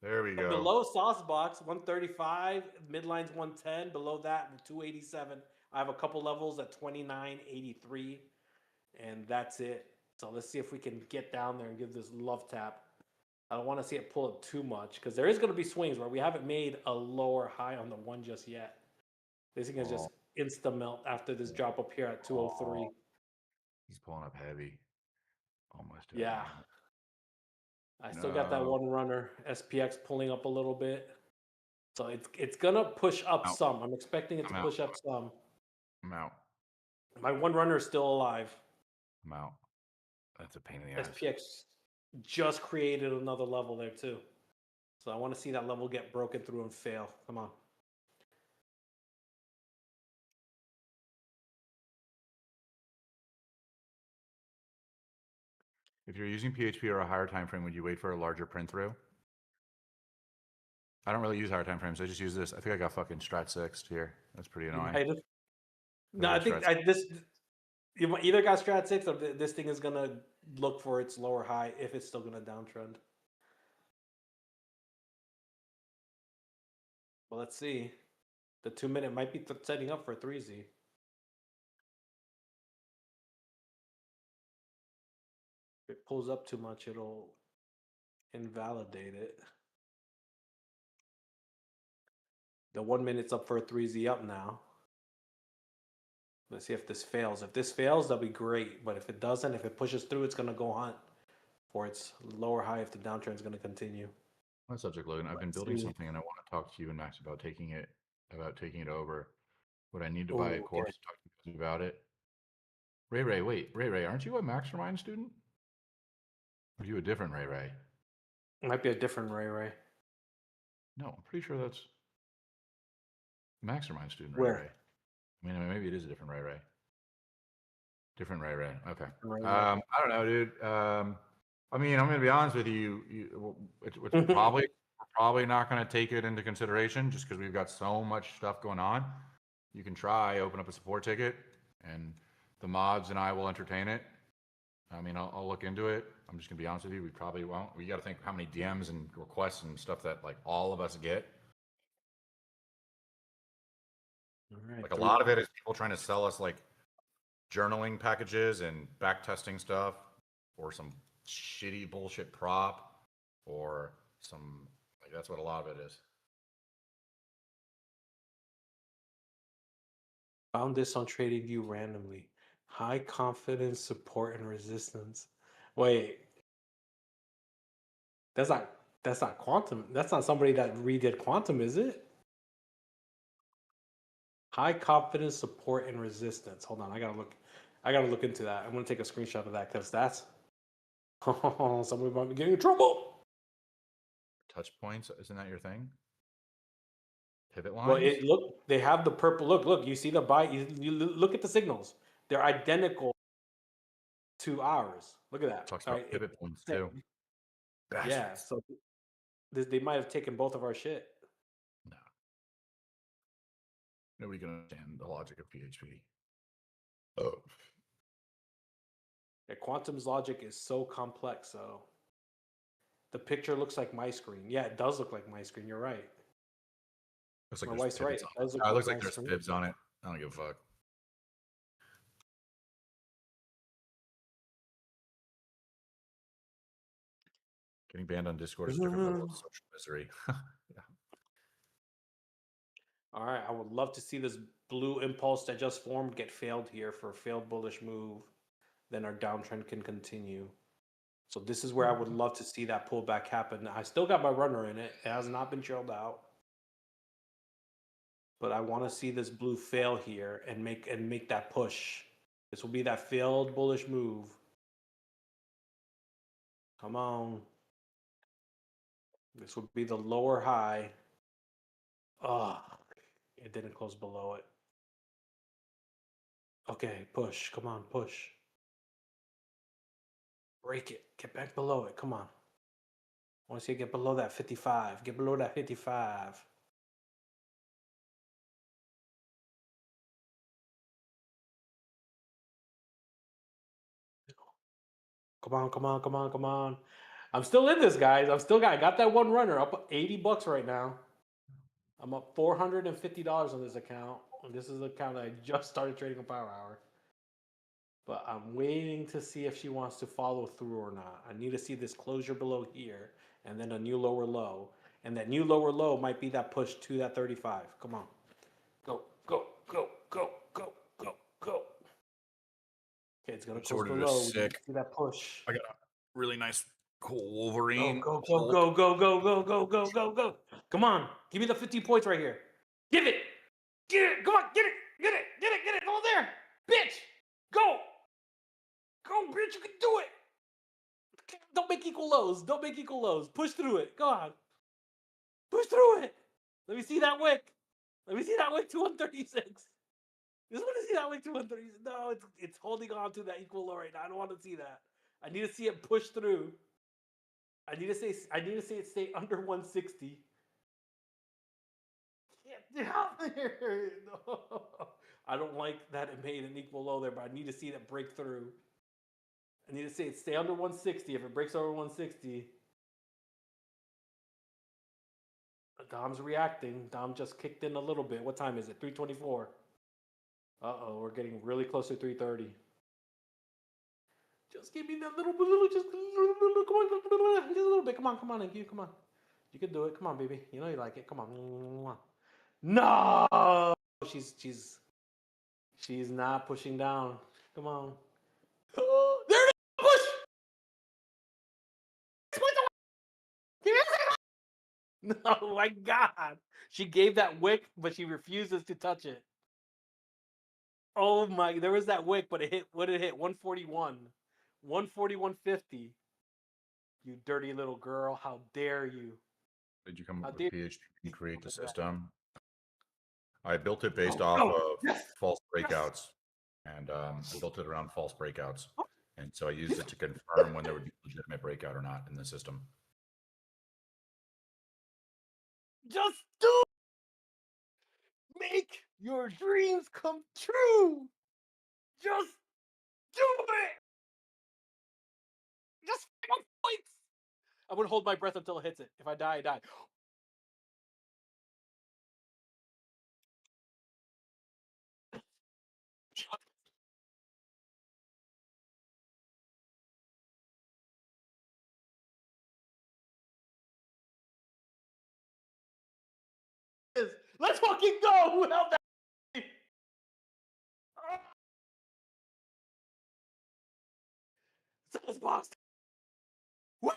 E: There we go.
F: Below sauce box, 135. Midline's 110. Below that, 287. I have a couple levels at 29.83. and that's it. So let's see if we can get down there and give this love tap. I don't want to see it pull it too much because there is going to be swings where we haven't made a lower high on the one just yet. This thing is just insta melt after this drop up here at 203.
E: He's pulling up heavy. Almost.
F: Yeah. I still got that one runner, SPX pulling up a little bit. So it's gonna push up some. I'm expecting it to push up some.
E: I'm out.
F: My one runner is still alive.
E: I'm out. That's a pain in the ass.
F: SPX just created another level there too. So I want to see that level get broken through and fail. Come on.
E: If you're using PHP or a higher time frame, would you wait for a larger print through? I don't really use higher time frames. I just use this. I think I got fucking Strat 6 here. That's pretty annoying.
F: No, I think this you either got Strat 6 or this thing is gonna look for its lower high if it's still gonna downtrend. Well, let's see. The 2 minute might be setting up for a 3Z. If it pulls up too much, it'll invalidate it. The 1 minute's up for a 3Z up now. Let's see if this fails. If this fails, that'll be great. But if it doesn't, if it pushes through, it's going to go hunt for its lower high if the downtrend is going to continue.
E: On subject, Logan, I've been building something and I want to talk to you and Max about taking it over. Would I need to buy a course to talk to you about it? Ray, wait, Ray, aren't you a Mastermind student? Or are you a different Ray?
F: It might be a different Ray.
E: No, I'm pretty sure that's Mastermind student
F: Where?
E: Ray. I mean, maybe it is a different Ray. Different Ray. Okay.
F: Ray.
E: I don't know, dude. I mean, I'm gonna be honest with you. It's probably not gonna take it into consideration just because we've got so much stuff going on. You can try open up a support ticket, and the mods and I will entertain it. I mean, I'll look into it. I'm just gonna be honest with you. We probably won't. We got to think how many DMs and requests and stuff that like all of us get.
F: All right,
E: like a lot of it is people trying to sell us like journaling packages and back testing stuff, or some shitty bullshit prop, or some like that's what a lot of it is.
F: Found this on TradingView randomly. High confidence support and resistance. Wait. That's not quantum. That's not somebody that redid quantum, is it? High confidence support and resistance. Hold on, I gotta look into that. I'm gonna take a screenshot of that because that's somebody might be getting in trouble.
E: Touch points, isn't that your thing? Pivot lines.
F: Well, they have the purple. Look, you see the buy. You look at the signals. They're identical to ours. Look at that.
E: Talks about pivot points too.
F: Yeah, so they might have taken both of our shit.
E: No. Nobody can understand the logic of PHP. Oh.
F: Yeah, Quantum's logic is so complex, so the picture looks like my screen. Yeah, it does look like my screen. You're right.
E: Looks like
F: my wife's right.
E: It looks like there's fibs on it. I don't give a fuck. Getting banned on Discord is a different level of social misery. Yeah.
F: All right, I would love to see this blue impulse that just formed get failed here for a failed bullish move. Then our downtrend can continue. So this is where I would love to see that pullback happen. I still got my runner in it. It has not been chilled out. But I want to see this blue fail here and make that push. This will be that failed bullish move. Come on. This would be the lower high. Oh, it didn't close below it. Okay, push. Come on, push. Break it. Get back below it. Come on. I want to see it get below that 55. Get below that 55. Come on. I'm still in this, guys. I got that one runner up $80 right now. I'm up $450 on this account. And this is an account I just started trading on Power Hour. but I'm waiting to see if she wants to follow through or not. I need to see this closure below here and then a new lower low. And that new lower low might be that push to that 35. Come on. Go, go, go, go, go, go, go. Okay, it's going to close
E: Sorted a
F: below. We
E: sick.
F: see that push.
E: I got a really nice cool
F: Go,
E: Wolverine.
F: go, go, go, go, go, go, go, go, go, go. Come on. Give me the 15 points right here. Give it. Get it. Come on. Get it. Get it. Get it. Get it. Go there. Bitch. Go. Go, bitch. You can do it. Don't make equal lows. Don't make equal lows. Push through it. Go on. Push through it. Let me see that wick. Let me see that wick to 136. Just want to see that wick to 136. No, it's holding on to that equal low right now. I don't want to see that. I need to see it push through. I need to see it stay under 160. Get down there. No. I don't like that it made an equal low there, but I need to see that break through. I need to see it stay under 160. If it breaks over 160, Dom's reacting. Dom just kicked in a little bit. What time is it? 3:24. Uh-oh, we're getting really close to 3:30. Just give me that little, come on, just a little bit. Come on, Nikki, come on. You can do it. Come on, baby. You know you like it. Come on. No, she's not pushing down. Come on. There it is. Push. No, my God. She gave that wick, but she refuses to touch it. Oh my, there was that wick, but it hit, what did it hit? 141. 141.50. You dirty little girl. How dare you?
E: Did you come
F: How
E: up
F: dare
E: with PHP and create the
F: Look at that.
E: system? I built it based
F: Oh,
E: off
F: oh,
E: of
F: yes,
E: false
F: yes.
E: breakouts, and I built it around false breakouts.
F: Oh.
E: And so I used it to confirm when there would be a legitimate breakout or not in the system.
F: Just do it. Make your dreams come true. Just do it. Just 1 points. I'm gonna hold my breath until it hits it. If I die, I die. Let's fucking go. Who held that? Someone's boxed. What?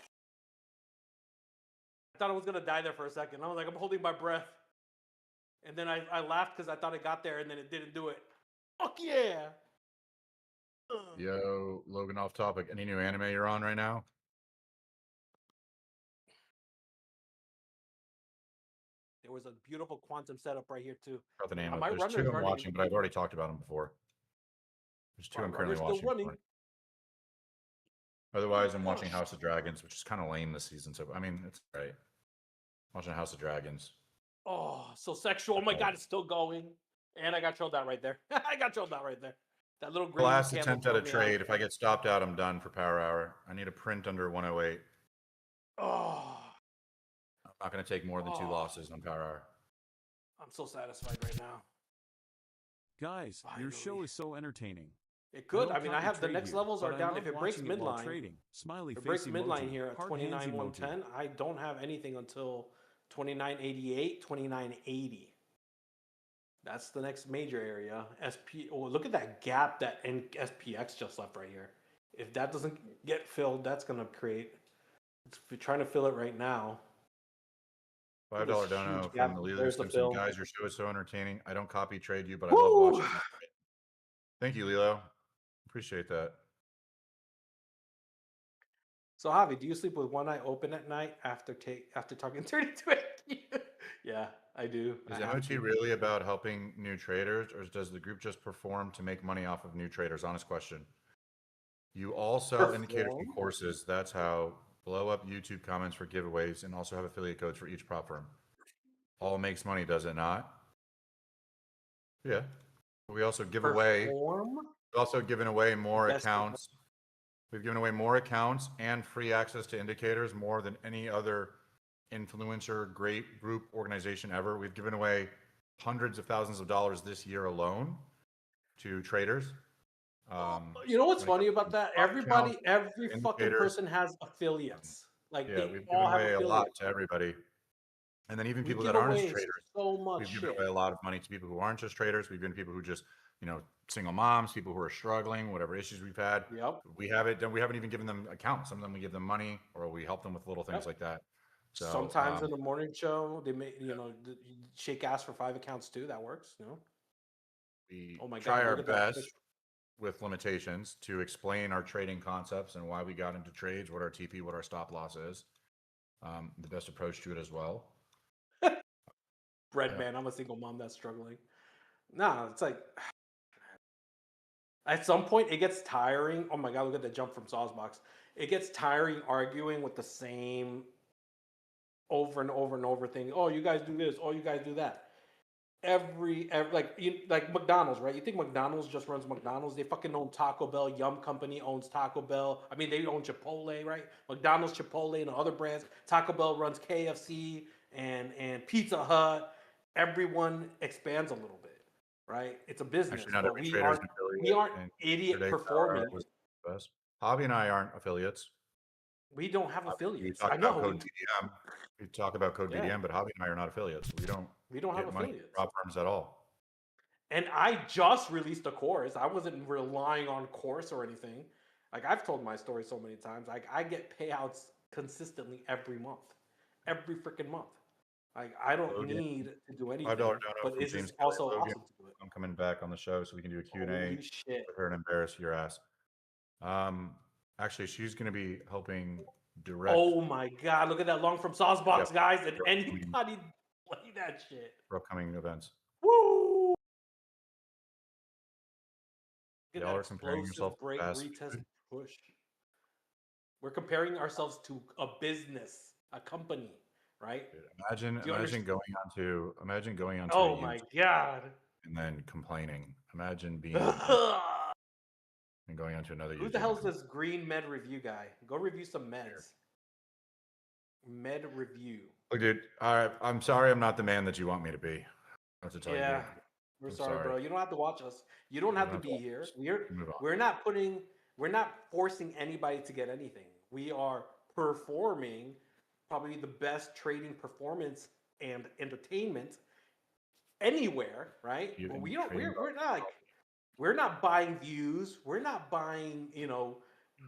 F: I thought I was gonna die there for a second. I was like, I'm holding my breath. And then I laughed because I thought it got there and then it didn't do it. Fuck yeah.
E: Yo, Logan, off topic. Any new anime you're on right now?
F: There was a beautiful quantum setup right here too.
E: Forgot the name of
F: My
E: it. There's
F: runner's
E: two I'm
F: running.
E: watching, but I've already talked about them before. There's two
F: My
E: I'm currently
F: runner's still
E: watching.
F: running.
E: Otherwise, I'm watching House of Dragons, which is kind of lame this season. So I mean, it's right. Watching House of Dragons.
F: Oh, so sexual. Oh my God, it's still going. And I got trolled out right there. I got trolled out right there. That little
E: The
F: green
E: last
F: candle
E: attempt at a
F: trolled me out.
E: trade. If I get stopped out, I'm done for Power Hour. I need a print under 108.
F: Oh,
E: I'm not going to take more than 2
F: Oh.
E: losses on Power Hour.
F: I'm so satisfied right now.
G: Guys, your show
F: Finally.
G: is so entertaining.
F: It could.
G: don't
F: I mean, I
G: copy
F: have the
G: trade
F: next
G: you,
F: levels
G: but
F: are
G: I
F: down.
G: love
F: If it breaks
G: watching it while
F: midline,
G: trading. Smiley
F: if it
G: face
F: breaks midline
G: emoji,
F: here at
G: heart hands
F: 29.110, I don't have anything until 29.88, 29.80. That's the next major area. SP. Oh, look at that gap that SPX just left right here. If that doesn't get filled, that's gonna create. We're trying to fill it right now.
E: $5
F: This
E: dono
F: huge gap.
E: from Lilo
F: There's the
E: Simpson.
F: fill.
E: Guys, your show is so entertaining. I don't copy trade you, but I love
F: Woo!
E: watching it. Thank you, Lilo. Appreciate that.
F: So Javi, do you sleep with one eye open at night after talking 32? Yeah, I do.
E: Is
F: I have
E: MOT
F: to.
E: really about helping new traders, or does the group just perform to make money off of new traders? Honest question. You all sell indicators and
F: Perform?
E: courses. That's how. Blow up YouTube comments for giveaways and also have affiliate codes for each prop firm. All makes money, does it not? Yeah. We also give away.
F: Perform?
E: We've also given away more
F: Best
E: accounts. We've given away more accounts and free access to indicators more than any other influencer, great group organization ever. We've given away hundreds of thousands of dollars this year alone to traders.
F: You know what's
E: when it
F: funny
E: comes
F: about
E: to
F: that?
E: profit channels,
F: Every fucking
E: indicators.
F: person has affiliates. Like
E: Yeah,
F: they
E: we've given
F: all have
E: away a lot
F: affiliates.
E: to everybody. And then even
F: We
E: people
F: give
E: that aren't as
F: away
E: traders,
F: so much
E: we've given
F: shit.
E: away a lot of money to people who aren't just traders. We've given people who just, single moms, people who are struggling, whatever issues we've had.
F: Yep.
E: We have it. We haven't even given them accounts. Some of them we give them money or we help them with little things
F: Yep.
E: like that. So
F: Sometimes in the morning show, they may, shake ass for 5 accounts too. That works.
E: we
F: Oh my
E: try
F: God,
E: our
F: look at that.
E: best with limitations to explain our trading concepts and why we got into trades, what our TP, what our stop loss is, the best approach to it as well.
F: Bread
E: Yeah.
F: man, I'm a single mom that's struggling. Nah, it's like at some point it gets tiring. Oh my God, look at the jump from Saucebox. It gets tiring arguing with the same over and over and over thing. Oh, you guys do this. Oh, you guys do that. Every like McDonald's, right? You think McDonald's just runs McDonald's? They fucking own Taco Bell. Yum Company owns Taco Bell. I mean, they own Chipotle, right? McDonald's, Chipotle, and other brands. Taco Bell runs KFC and Pizza Hut. Everyone expands a little bit, right? It's a business,
E: Actually, not
F: but
E: every trader is an
F: we
E: affiliate.
F: aren't
E: And
F: idiot
E: today,
F: performing.
E: was the best. Hobby and I aren't affiliates.
F: We don't have
E: We
F: affiliates.
E: talk
F: I
E: about
F: know.
E: code BDM. We talk about code
F: Yeah,
E: BDM, but Hobby and I are not affiliates. We don't
F: we don't have
E: get money from
F: affiliates.
E: prop firms at all.
F: And I just released a course. I wasn't relying on course or anything. Like I've told my story so many times. Like I get payouts consistently every month, every freaking month. Like I don't
E: Logan,
F: need to do anything,
E: $5 dono
F: but
E: from
F: it's
E: James
F: just
E: Kelly.
F: also
E: Logan,
F: awesome to do it.
E: I'm coming back on the show so we can do a Q&A
F: Holy shit!
E: with her and embarrass your ass. Actually, she's going to be helping direct
F: Oh my God! Look at that long from Saucebox,
E: Yep.
F: guys, and
E: Yep.
F: anybody play that shit.
E: for upcoming events.
F: Woo! Look at
E: Y'all
F: that
E: are comparing yourself
F: explosive
E: to
F: break
E: fast
F: retest
E: food.
F: push. We're comparing ourselves to a business, a company, right?
E: Dude, imagine
F: Do you understand?
E: imagine going onto a
F: Oh
E: YouTube
F: my God.
E: and then complaining. Imagine being and going onto another
F: Who
E: YouTube.
F: the hell is
E: and
F: this green med review guy? Go review some meds. Med review.
E: Look, dude, I'm sorry I'm not the man that you want me to be. I have to tell
F: Yeah,
E: you.
F: we're
E: I'm
F: sorry, bro. You don't have to watch us. You don't
E: You
F: have
E: don't
F: to
E: have
F: be here.
E: Move on.
F: We're not forcing anybody to get anything. We are performing probably the best trading performance and entertainment anywhere, right?
E: You
F: But
E: and
F: we don't
E: trading
F: we're
E: dogs.
F: not like we're not buying views. We're not buying,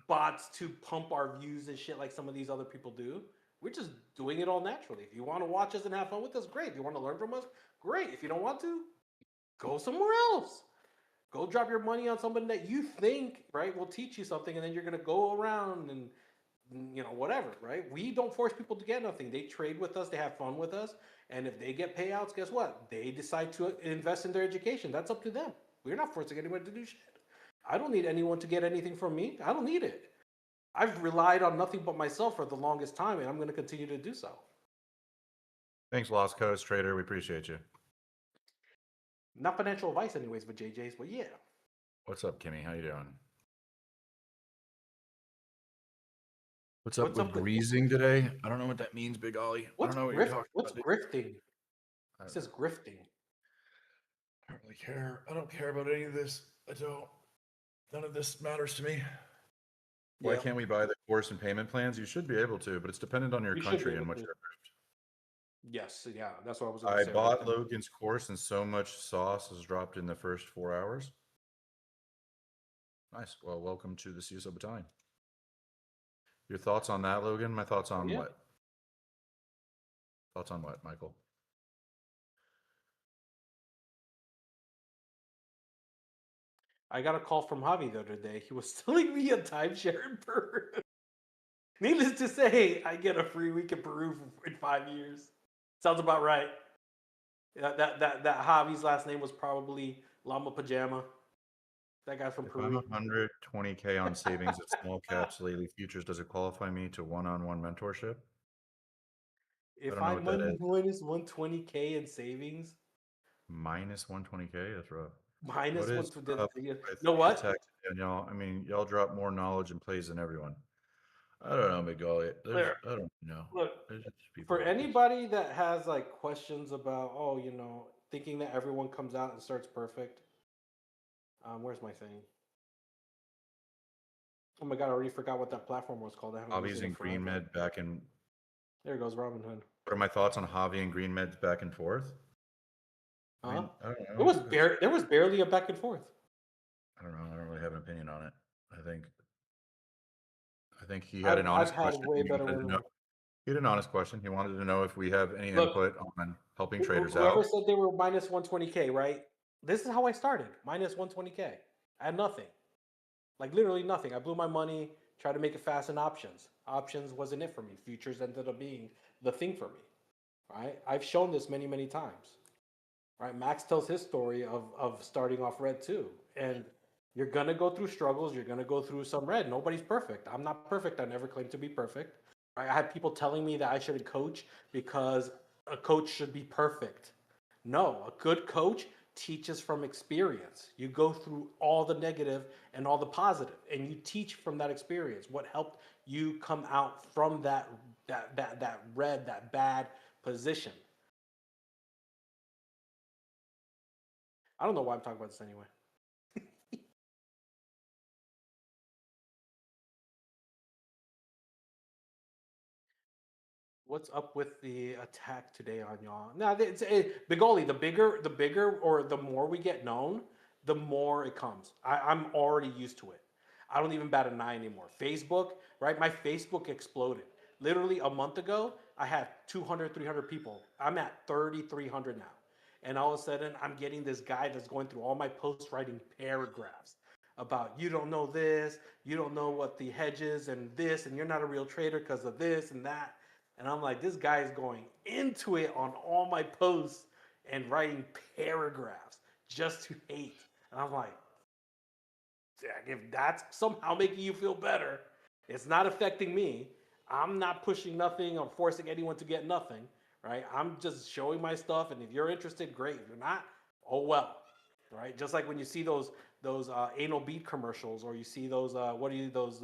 F: bots to pump our views and shit like some of these other people do. We're just doing it all naturally. If you want to watch us and have fun with us, great. If you want to learn from us, great. If you don't want to, go somewhere else. Go drop your money on somebody that you think, right, will teach you something, and then you're gonna go around and whatever, right? We don't force people to get nothing. They trade with us, they have fun with us, and if they get payouts, guess what? They decide to invest in their education. That's up to them. We're not forcing anyone to do shit. I don't need anyone to get anything from me. I don't need it. I've relied on nothing but myself for the longest time, and I'm going to continue to do so.
E: Thanks, Lost Coast Trader. We appreciate you.
F: Not financial advice, anyways, for JJ's, but yeah.
E: What's up, Kimmy? How you doing? What's up with greasing today? I don't know what that means, Big Ollie. I don't know what you're talking
F: What's
E: about.
F: grifting? It says grifting.
E: I don't really care. I don't care about any of this. I don't. None of this matters to me. Why can't we buy the course and payment plans? You should be able to, but it's dependent on your country and what you're approved.
F: Yes, yeah, that's what I was
E: I bought Logan's course and so much sauce has dropped in the first 4 hours. Nice. Well, welcome to the CSO battalion. Your thoughts on that, Logan? My thoughts on what? Thoughts on what, Michael?
F: I got a call from Javi the other day. He was selling me a timeshare in Peru. Needless to say, I get a free week in Peru in 5 years. Sounds about right. That Javi's last name was probably Lama Pajama. That guy's from Peru.
E: If I'm 120K on savings at small caps lately futures, does it qualify me to one-on-one mentorship?
F: If I'm minus 120K in savings,
E: minus 120K, that's rough.
F: Minus
E: what is
F: 120K. You
E: with
F: know what?
E: tech and y'all? I mean, y'all drop more knowledge and plays than everyone. I don't know, Miguel. I don't know.
F: Look, for
E: like
F: anybody that has like questions about, thinking that everyone comes out and starts perfect. Where's my thing? Oh my god, I already forgot what that platform was called. I haven't
E: Hobbies
F: used it in
E: and Green
F: forever.
E: Med back and
F: There goes Robinhood.
E: what are my thoughts on Javi and Green Meds back and forth? I
F: Huh?
E: mean, I don't
F: It
E: know.
F: was there was barely a back and forth.
E: I don't know. I don't really have an opinion on it. I think he had an
F: I've
E: honest
F: had
E: question.
F: way
E: He
F: better
E: wanted to know.
F: women.
E: He had an honest question. He wanted to know if we have any
F: Look,
E: input on helping traders
F: whoever
E: out.
F: said they were minus 120K, right? This is how I started. Minus 120K. I had nothing. Like literally nothing. I blew my money, tried to make it fast in options. Options wasn't it for me. Futures ended up being the thing for me. Right? I've shown this many, many times. Right? Max tells his story of starting off red too. And you're gonna go through struggles, you're gonna go through some red. Nobody's perfect. I'm not perfect. I never claimed to be perfect. Right? I had people telling me that I shouldn't coach because a coach should be perfect. No, a good coach teaches from experience. You go through all the negative and all the positive, and you teach from that experience. What helped you come out from that red, that bad position. I don't know why I'm talking about this anyway. What's up with the attack today on y'all? Now, Bigoli, the bigger or the more we get known, the more it comes. I'm already used to it. I don't even bat an eye anymore. Facebook, right? My Facebook exploded. Literally a month ago, I had 200, 300 people. I'm at 3,300 now. And all of a sudden, I'm getting this guy that's going through all my posts writing paragraphs about you don't know this, you don't know what the hedges and this, and you're not a real trader because of this and that. And I'm like, this guy is going into it on all my posts and writing paragraphs just to hate. And I'm like, if that's somehow making you feel better, it's not affecting me. I'm not pushing nothing or forcing anyone to get nothing, right? I'm just showing my stuff, and if you're interested, great. If you're not, oh well, right? Just like when you see those anal bead commercials, or you see those what are you those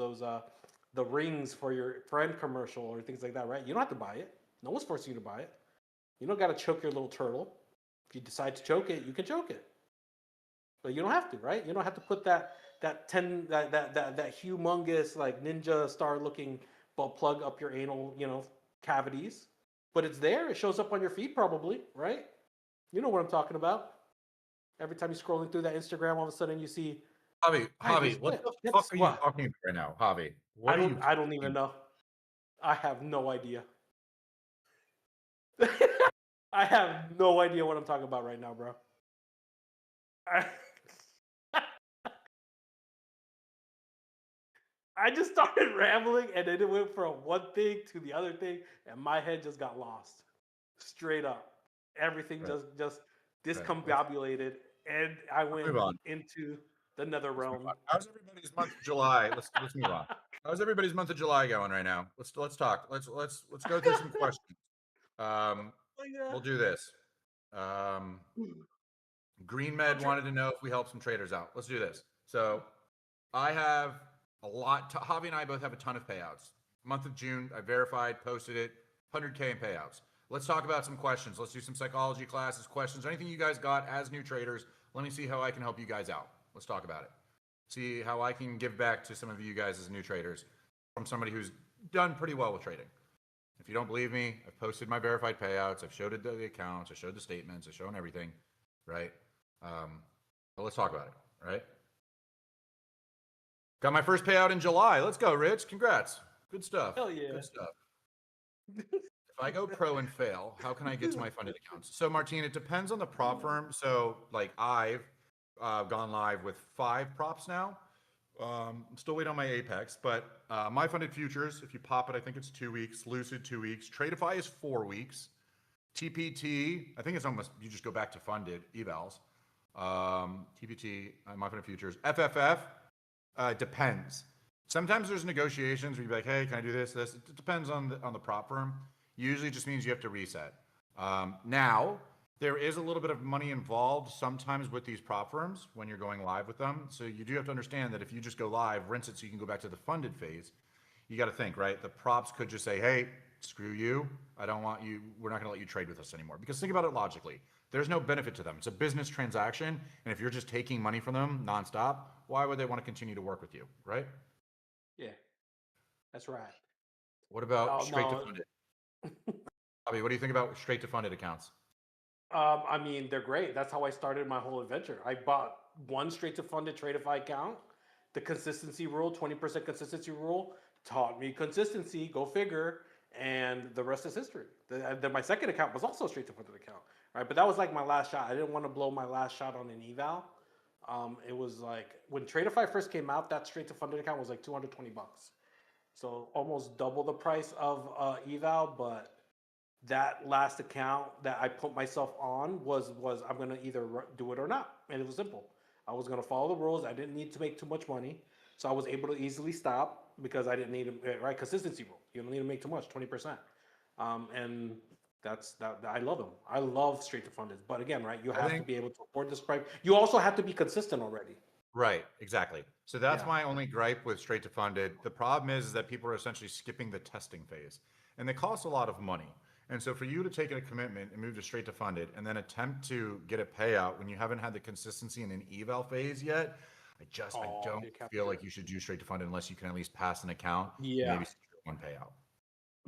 F: the rings for your friend commercial or things like that, right? You don't have to buy it. No one's forcing you to buy it. You don't got to choke your little turtle. If you decide to choke it, you can choke it, but you don't have to, right? You don't have to put that humongous like ninja star looking butt plug up your anal, cavities. But it's there. It shows up on your feed probably, right? You know what I'm talking about. Every time you're scrolling through that Instagram, all of a sudden you see
E: Javi, what the fuck are you talking about right now? Javi, what are you?
F: I don't even know. I have no idea. I have no idea what I'm talking about right now, bro. I just started rambling, and then it went from one thing to the other thing, and my head just got lost. Straight up, everything
E: Right.
F: just
E: Right.
F: discombobulated, and I went
E: Move on.
F: into the nether realm.
E: How's everybody's month of July? Let's move on. How's everybody's month of July going right now? Let's talk. Let's go through some questions. We'll do this. Green Med wanted to know if we help some traders out. Let's do this. So I have a lot. Javi and I both have a ton of payouts. Month of June, I verified, posted it, 100K in payouts. Let's talk about some questions. Let's do some psychology classes, questions, anything you guys got as new traders. Let me see how I can help you guys out. Let's talk about it. See how I can give back to some of you guys as new traders from somebody who's done pretty well with trading. If you don't believe me, I've posted my verified payouts. I've showed the accounts. I showed the statements. I've shown everything, right? But let's talk about it, right? Got my first payout in July. Let's go, Rich. Congrats. Good stuff.
F: Hell yeah.
E: Good stuff. If I go pro and fail, how can I get to my funded accounts? So, Martine, it depends on the prop firm. So, like, I've gone live with 5 props now. I'm still waiting on my Apex, but my funded futures, if you pop it, I think it's 2 weeks. Lucid, 2 weeks. Tradeify is 4 weeks. TPT, I think it's almost, you just go back to funded evals. TPT, my funded futures. FFF, depends. Sometimes there's negotiations where you're like, hey, can I do this? It depends on the prop firm. Usually it just means you have to reset. Now, there is a little bit of money involved sometimes with these prop firms when you're going live with them. So you do have to understand that if you just go live, rinse it so you can go back to the funded phase, you got to think, right? The props could just say, hey, screw you. I don't want you. We're not going to let you trade with us anymore. Because think about it logically. There's no benefit to them. It's a business transaction. And if you're just taking money from them nonstop, why would they want to continue to work with you, right?
F: Yeah, that's right.
E: What about
F: Oh
E: straight to
F: no.
E: funded? Bobby, what do you think about straight to funded accounts?
F: I mean, they're great. That's how I started my whole adventure. I bought one straight to funded Tradeify account. The consistency rule, 20% consistency rule, taught me consistency. Go figure. And the rest is history. My second account was also a straight to funded account, right? But that was like my last shot. I didn't want to blow my last shot on an eval. It was like when Tradeify first came out, that straight to funded account was like $220. So almost double the price of eval, but that last account that I put myself on was I'm gonna either do it or not, and it was simple. I was gonna follow the rules. I didn't need to make too much money, so I was able to easily stop because I didn't need right consistency rule. You don't need to make too much, 20%, and that's that. I love them. I love straight to funded, but again, right, you
E: I
F: have to
E: think
F: be able to afford this price. You also have to be consistent already.
E: right, exactly. So that's
F: Yeah.
E: my only gripe with straight to funded. The problem is that people are essentially skipping the testing phase, and they cost a lot of money. And so for you to take a commitment and move to straight to funded and then attempt to get a payout when you haven't had the consistency in an eval phase yet, I
F: Oh,
E: don't
F: the account.
E: feel like you should do straight to funded unless you can at least pass an account and
F: Yeah.
E: maybe secure one payout.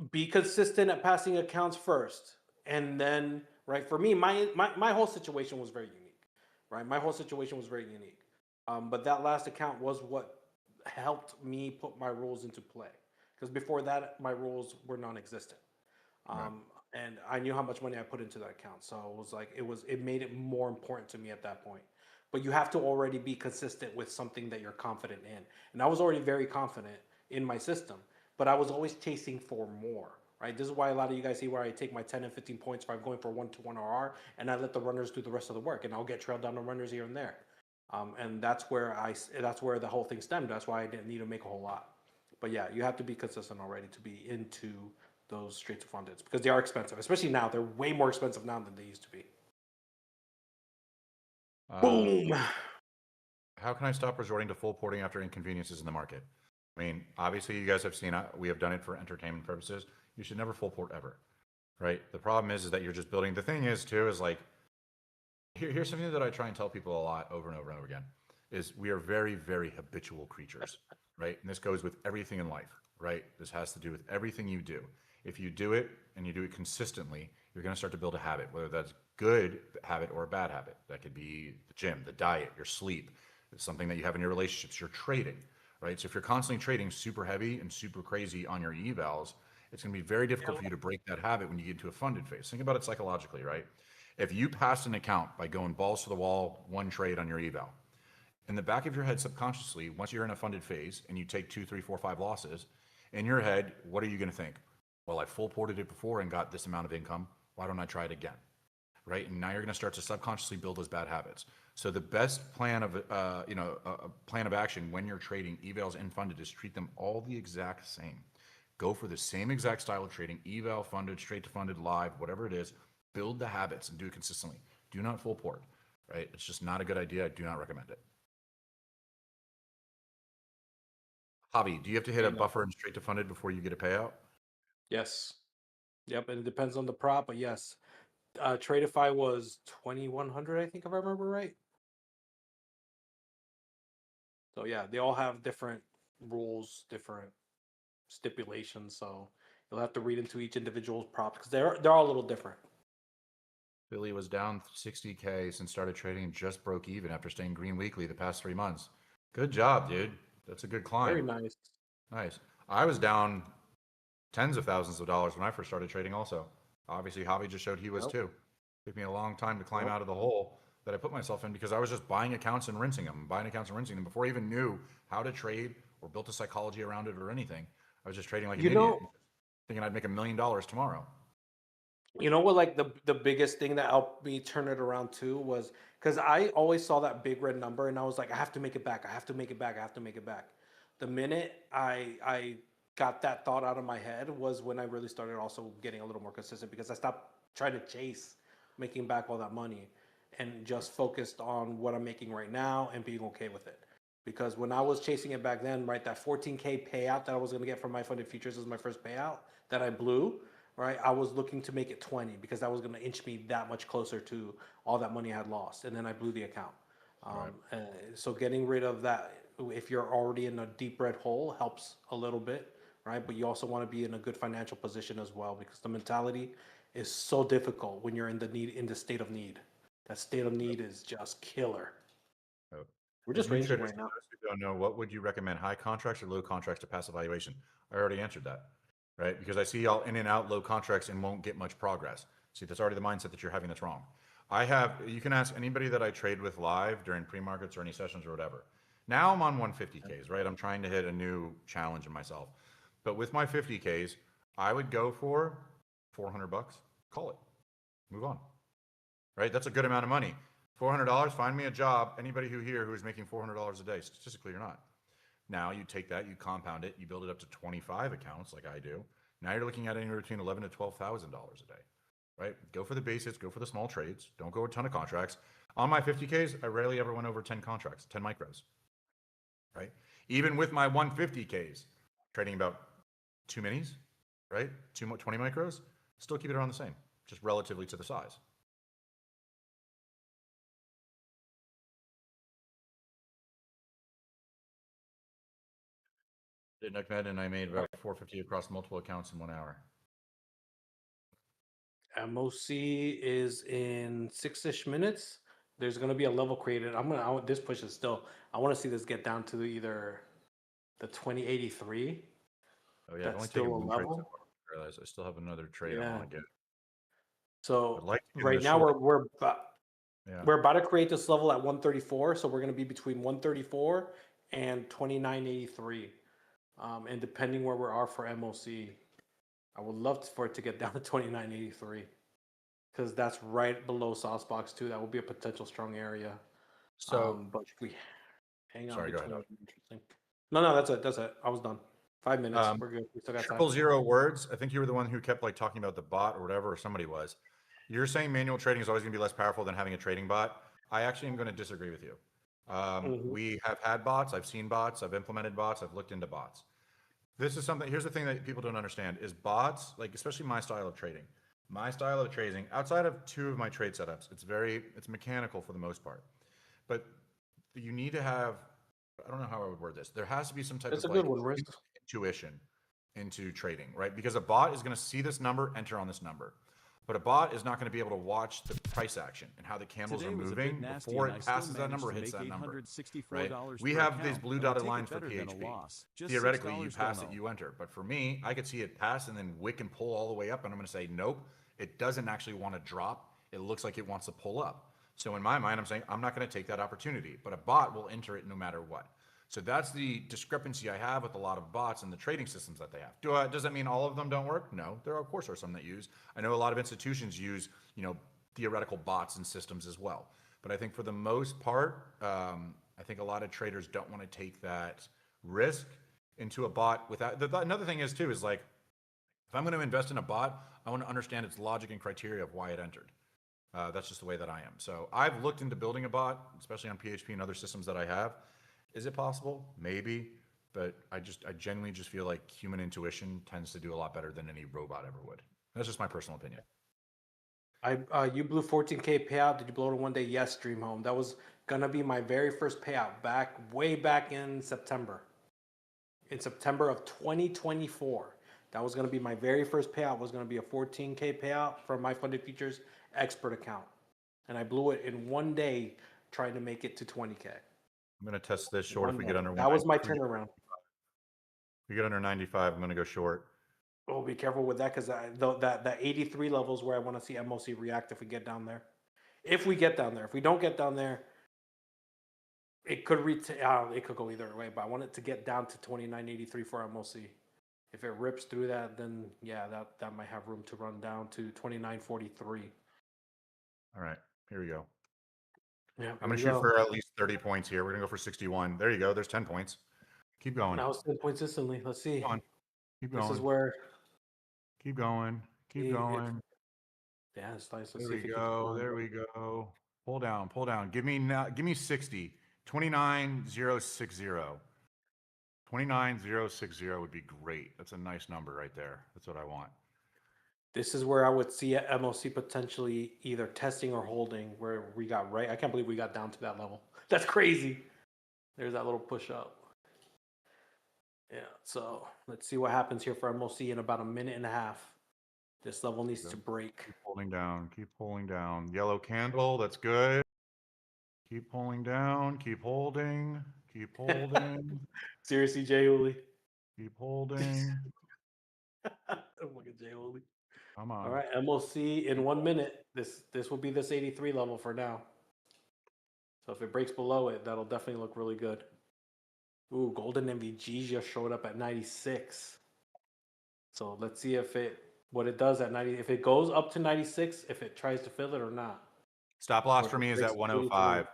F: Be consistent at passing accounts first, and then right for me, my whole situation was very unique, right? My whole situation was very unique, but that last account was what helped me put my rules into play, because before that my rules were non-existent.
E: Right.
F: And I knew how much money I put into that account, so it was like it made it more important to me at that point. But you have to already be consistent with something that you're confident in, and I was already very confident in my system, but I was always chasing for more. Right, this is why a lot of you guys see where I take my 10 and 15 points if I'm going for 1-to-1 RR, and I let the runners do the rest of the work, and I'll get trailed down the runners here and there. And that's where the whole thing stemmed. That's why I didn't need to make a whole lot. But yeah, you have to be consistent already to be into those straight to fundeds because they are expensive, especially now. They're way more expensive now than they used to be.
E: Um,
F: Boom.
E: how can I stop resorting to full porting after inconveniences in the market? I mean, obviously, you guys have seen we have done it for entertainment purposes. You should never full port ever, right? The problem is that you're just building. The thing is, too, is like here's something that I try and tell people a lot over and over and over again: is we are very, very habitual creatures, right? And this goes with everything in life, right? This has to do with everything you do. If you do it and you do it consistently, you're going to start to build a habit, whether that's good habit or a bad habit. That could be the gym, the diet, your sleep. It's something that you have in your relationships, your trading, right? So if you're constantly trading super heavy and super crazy on your evals, it's going to be very difficult for you to break that habit when you get into a funded phase. Think about it psychologically, right? If you pass an account by going balls to the wall, one trade on your eval, in the back of your head subconsciously, once you're in a funded phase and you take 2, 3, 4, 5 losses, in your head, what are you going to think? Well, I full ported it before and got this amount of income. Why don't I try it again? Right? And now you're going to start to subconsciously build those bad habits. So the best plan of a plan of action when you're trading evals and funded is treat them all the exact same. Go for the same exact style of trading: eval, funded, straight to funded, live, whatever it is. Build the habits and do it consistently. Do not full port. Right? It's just not a good idea. I do not recommend it. Javi, do you have to hit a
F: Amen.
E: buffer and straight to funded before you get a payout?
F: Yes. Yep. And it depends on the prop, but yes. Tradeify was 2,100, I think, if I remember right. So yeah, they all have different rules, different stipulations. So you'll have to read into each individual prop because they're all a little different.
E: Billy was down 60K since started trading and just broke even after staying green weekly the past 3 months. Good job, dude. That's a good
F: Very
E: climb.
F: nice.
E: Nice. I was down tens of thousands of dollars when I first started trading also. Obviously, Javi just showed he was
F: Yep.
E: too. Took me a long time to climb
F: Yep.
E: out of the hole that I put myself in because I was just buying accounts and rinsing them, buying accounts and rinsing them before I even knew how to trade or built a psychology around it or anything. I was just trading like an
F: You
E: idiot,
F: know,
E: thinking I'd make $1 million tomorrow.
F: you know what? Like the biggest thing that helped me turn it around too was because I always saw that big red number and I was like, I have to make it back. I have to make it back. I have to make it back. The minute I got that thought out of my head was when I really started also getting a little more consistent because I stopped trying to chase making back all that money and just focused on what I'm making right now and being okay with it. Because when I was chasing it back then, right, that 14K payout that I was going to get from my funded futures as my first payout that I blew, right? I was looking to make it 20 because that was going to inch me that much closer to all that money I had lost. And then I blew the account.
E: Right.
F: So getting rid of that if you're already in a deep red hole, helps a little bit, right? But you also want to be in a good financial position as well, because the mentality is so difficult when you're in the state of need. That state of need is just killer.
E: Oh.
F: We're
E: As
F: just
E: new
F: ranging
E: traders,
F: right now.
E: for those who don't know, what would you recommend? High contracts or low contracts to pass evaluation? I already answered that, right? Because I see y'all in and out low contracts and won't get much progress. See, that's already the mindset that you're having that's wrong. You can ask anybody that I trade with live during pre-markets or any sessions or whatever. Now I'm on 150Ks, right? I'm trying to hit a new challenge in myself. But with my 50Ks, I would go for 400 bucks, call it, move on, right? That's a good amount of money. $400, find me a job. Anybody who is making $400 a day, statistically you're not. Now you take that, you compound it, you build it up to 25 accounts like I do. Now you're looking at anywhere between $11,000 to $12,000 a day, right? Go for the basics, go for the small trades. Don't go a ton of contracts. On my 50Ks, I rarely ever went over 10 contracts, 10 micros, right? Even with my 150Ks, trading about 2 minis, right? 20 micros, still keep it around the same, just relatively to the size. Did Ahmed and I made about 450 across multiple accounts in 1 hour.
F: MOC is in 6-ish minutes. There's going to be a level created. This push is still, I want to see this get down to either the 2083.
E: Oh yeah, I've
F: That's
E: only
F: still
E: taken
F: a
E: one trade so
F: level.
E: far. I realize I still have another trade I
F: Yeah.
E: want to get.
F: So
E: I'd like to get in
F: right
E: the
F: now
E: short.
F: we're about to create this level at 134. So we're going to be between 134 and 2983. And depending where we are for MOC, I would love for it to get down to 2983, because that's right below sauce box 2. That would be a potential strong area.
E: So
F: But we hang on
E: sorry, go
F: between.
E: ahead.
F: Interesting. No, that's it. That's it. I was done. 5 minutes. We're good. We still got time.
E: 000 words. I think you were the one who kept like talking about the bot or whatever, or somebody was. You're saying manual trading is always going to be less powerful than having a trading bot. I actually am going to disagree with you. We have had bots. I've seen bots. I've implemented bots. I've looked into bots. This is something. Here's the thing that people don't understand: is bots, like especially my style of trading. My style of trading, outside of 2 of my trade setups, it's mechanical for the most part. But you need to have, I don't know how I would word this. There has to be some type
F: It's a
E: of
F: good
E: like
F: one, Riz.
E: intuition into trading, right? Because a bot is going to see this number, enter on this number. But a bot is not going to be able to watch the price action and how the candles
G: Today
E: are
G: was a bit
E: moving
G: nasty
E: before
G: and I
E: it
G: still
E: passes that
G: managed
E: number or
G: to
E: hits
G: make
E: that number.
G: $864
E: Right?
G: per
E: We have these
G: account,
E: blue
G: and we'll
E: dotted
G: take it
E: lines for
G: better than a
E: PHP.
G: loss. Just
E: Theoretically, you
G: $6
E: pass it,
G: dono.
E: you enter. But for me, I could see it pass and then wick and pull all the way up, and I'm going to say, nope, it doesn't actually want to drop. It looks like it wants to pull up. So in my mind, I'm saying I'm not going to take that opportunity. But a bot will enter it no matter what. So that's the discrepancy I have with a lot of bots and the trading systems that they have. Does that mean all of them don't work? No, there of course are some that use. I know a lot of institutions use, theoretical bots and systems as well. But I think for the most part, I think a lot of traders don't want to take that risk into a bot without. Another thing is too is like, if I'm going to invest in a bot, I want to understand its logic and criteria of why it entered. That's just the way that I am. So I've looked into building a bot, especially on PHP and other systems that I have. Is it possible? Maybe, but I genuinely just feel like human intuition tends to do a lot better than any robot ever would. That's just my personal opinion.
F: You blew 14K payout. Did you blow it in 1 day? Yes, Dream Home. That was gonna be my very first payout way back in September. In September of 2024. That was gonna be my very first payout. Was gonna be a 14K payout from my funded futures expert account, and I blew it in 1 day, trying to make it to 20K.
E: I'm going to test this short if we get under.
F: That was my turnaround.
E: If we get under 95, I'm going to go short.
F: Oh, be careful with that, because that 83 levels where I want to see MOC react if we get down there. If we don't get down there, it could it could go either way. But I want it to get down to 2983 for MOC. If it rips through that, then yeah, that might have room to run down to 2943.
E: All right, here we go.
F: Yeah,
E: I'm going to shoot for at least 30 points here. We're going to go for 61. There you go. There's 10 points. Keep going.
F: Now it's 10 points instantly. Let's see.
E: Keep going. Keep going.
F: This is where.
E: Keep going. Keep going.
F: Yeah, it's nice.
E: There we go. There we go. Pull down. Pull down. Give me 60. 29060. 29060 would be great. That's a nice number right there. That's what I want.
F: This is where I would see MOC potentially either testing or holding, where we got right. I can't believe we got down to that level. That's crazy. There's that little push up. Yeah, so let's see what happens here for MOC in about a minute and a half. This level needs to break.
E: Keep holding down. Keep pulling down. Yellow candle. That's good. Keep pulling down. Keep holding. Keep holding.
F: Seriously, Jay Hooley.
E: Keep holding.
F: Look at Jay Hooley.
E: Come on.
F: All right, MOC in 1 minute. This will be this 83 level for now. So if it breaks below it, that'll definitely look really good. Ooh, golden MVG just showed up at 96. So let's see what it does at 90. If it goes up to 96, if it tries to fill it or not.
E: Stop loss
F: Or
E: for
F: if
E: me
F: it
E: is
F: breaks
E: at 105.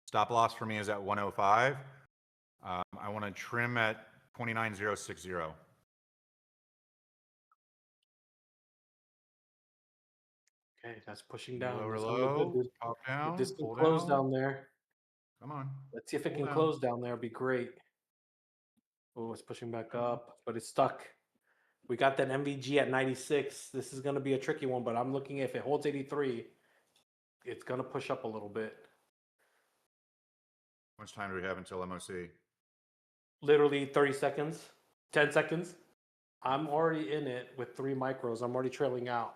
E: Stop loss for me is at 105. I want to trim at 29060.
F: Okay, that's pushing down.
E: Lower
F: That's gonna look
E: low.
F: good, dude.
E: Pop
F: If
E: down.
F: this can
E: Pull
F: close
E: down.
F: down there.
E: Come on.
F: Let's see if it
E: Pull
F: can
E: down.
F: close down there. It'd be great. Oh, it's pushing back up, but it's stuck. We got that MVG at 96. This is going to be a tricky one, but I'm looking if it holds 83, it's going to push up a little bit.
E: How much time do we have until MOC?
F: Literally 30 seconds, 10 seconds. I'm already in it with 3 micros. I'm already trailing out.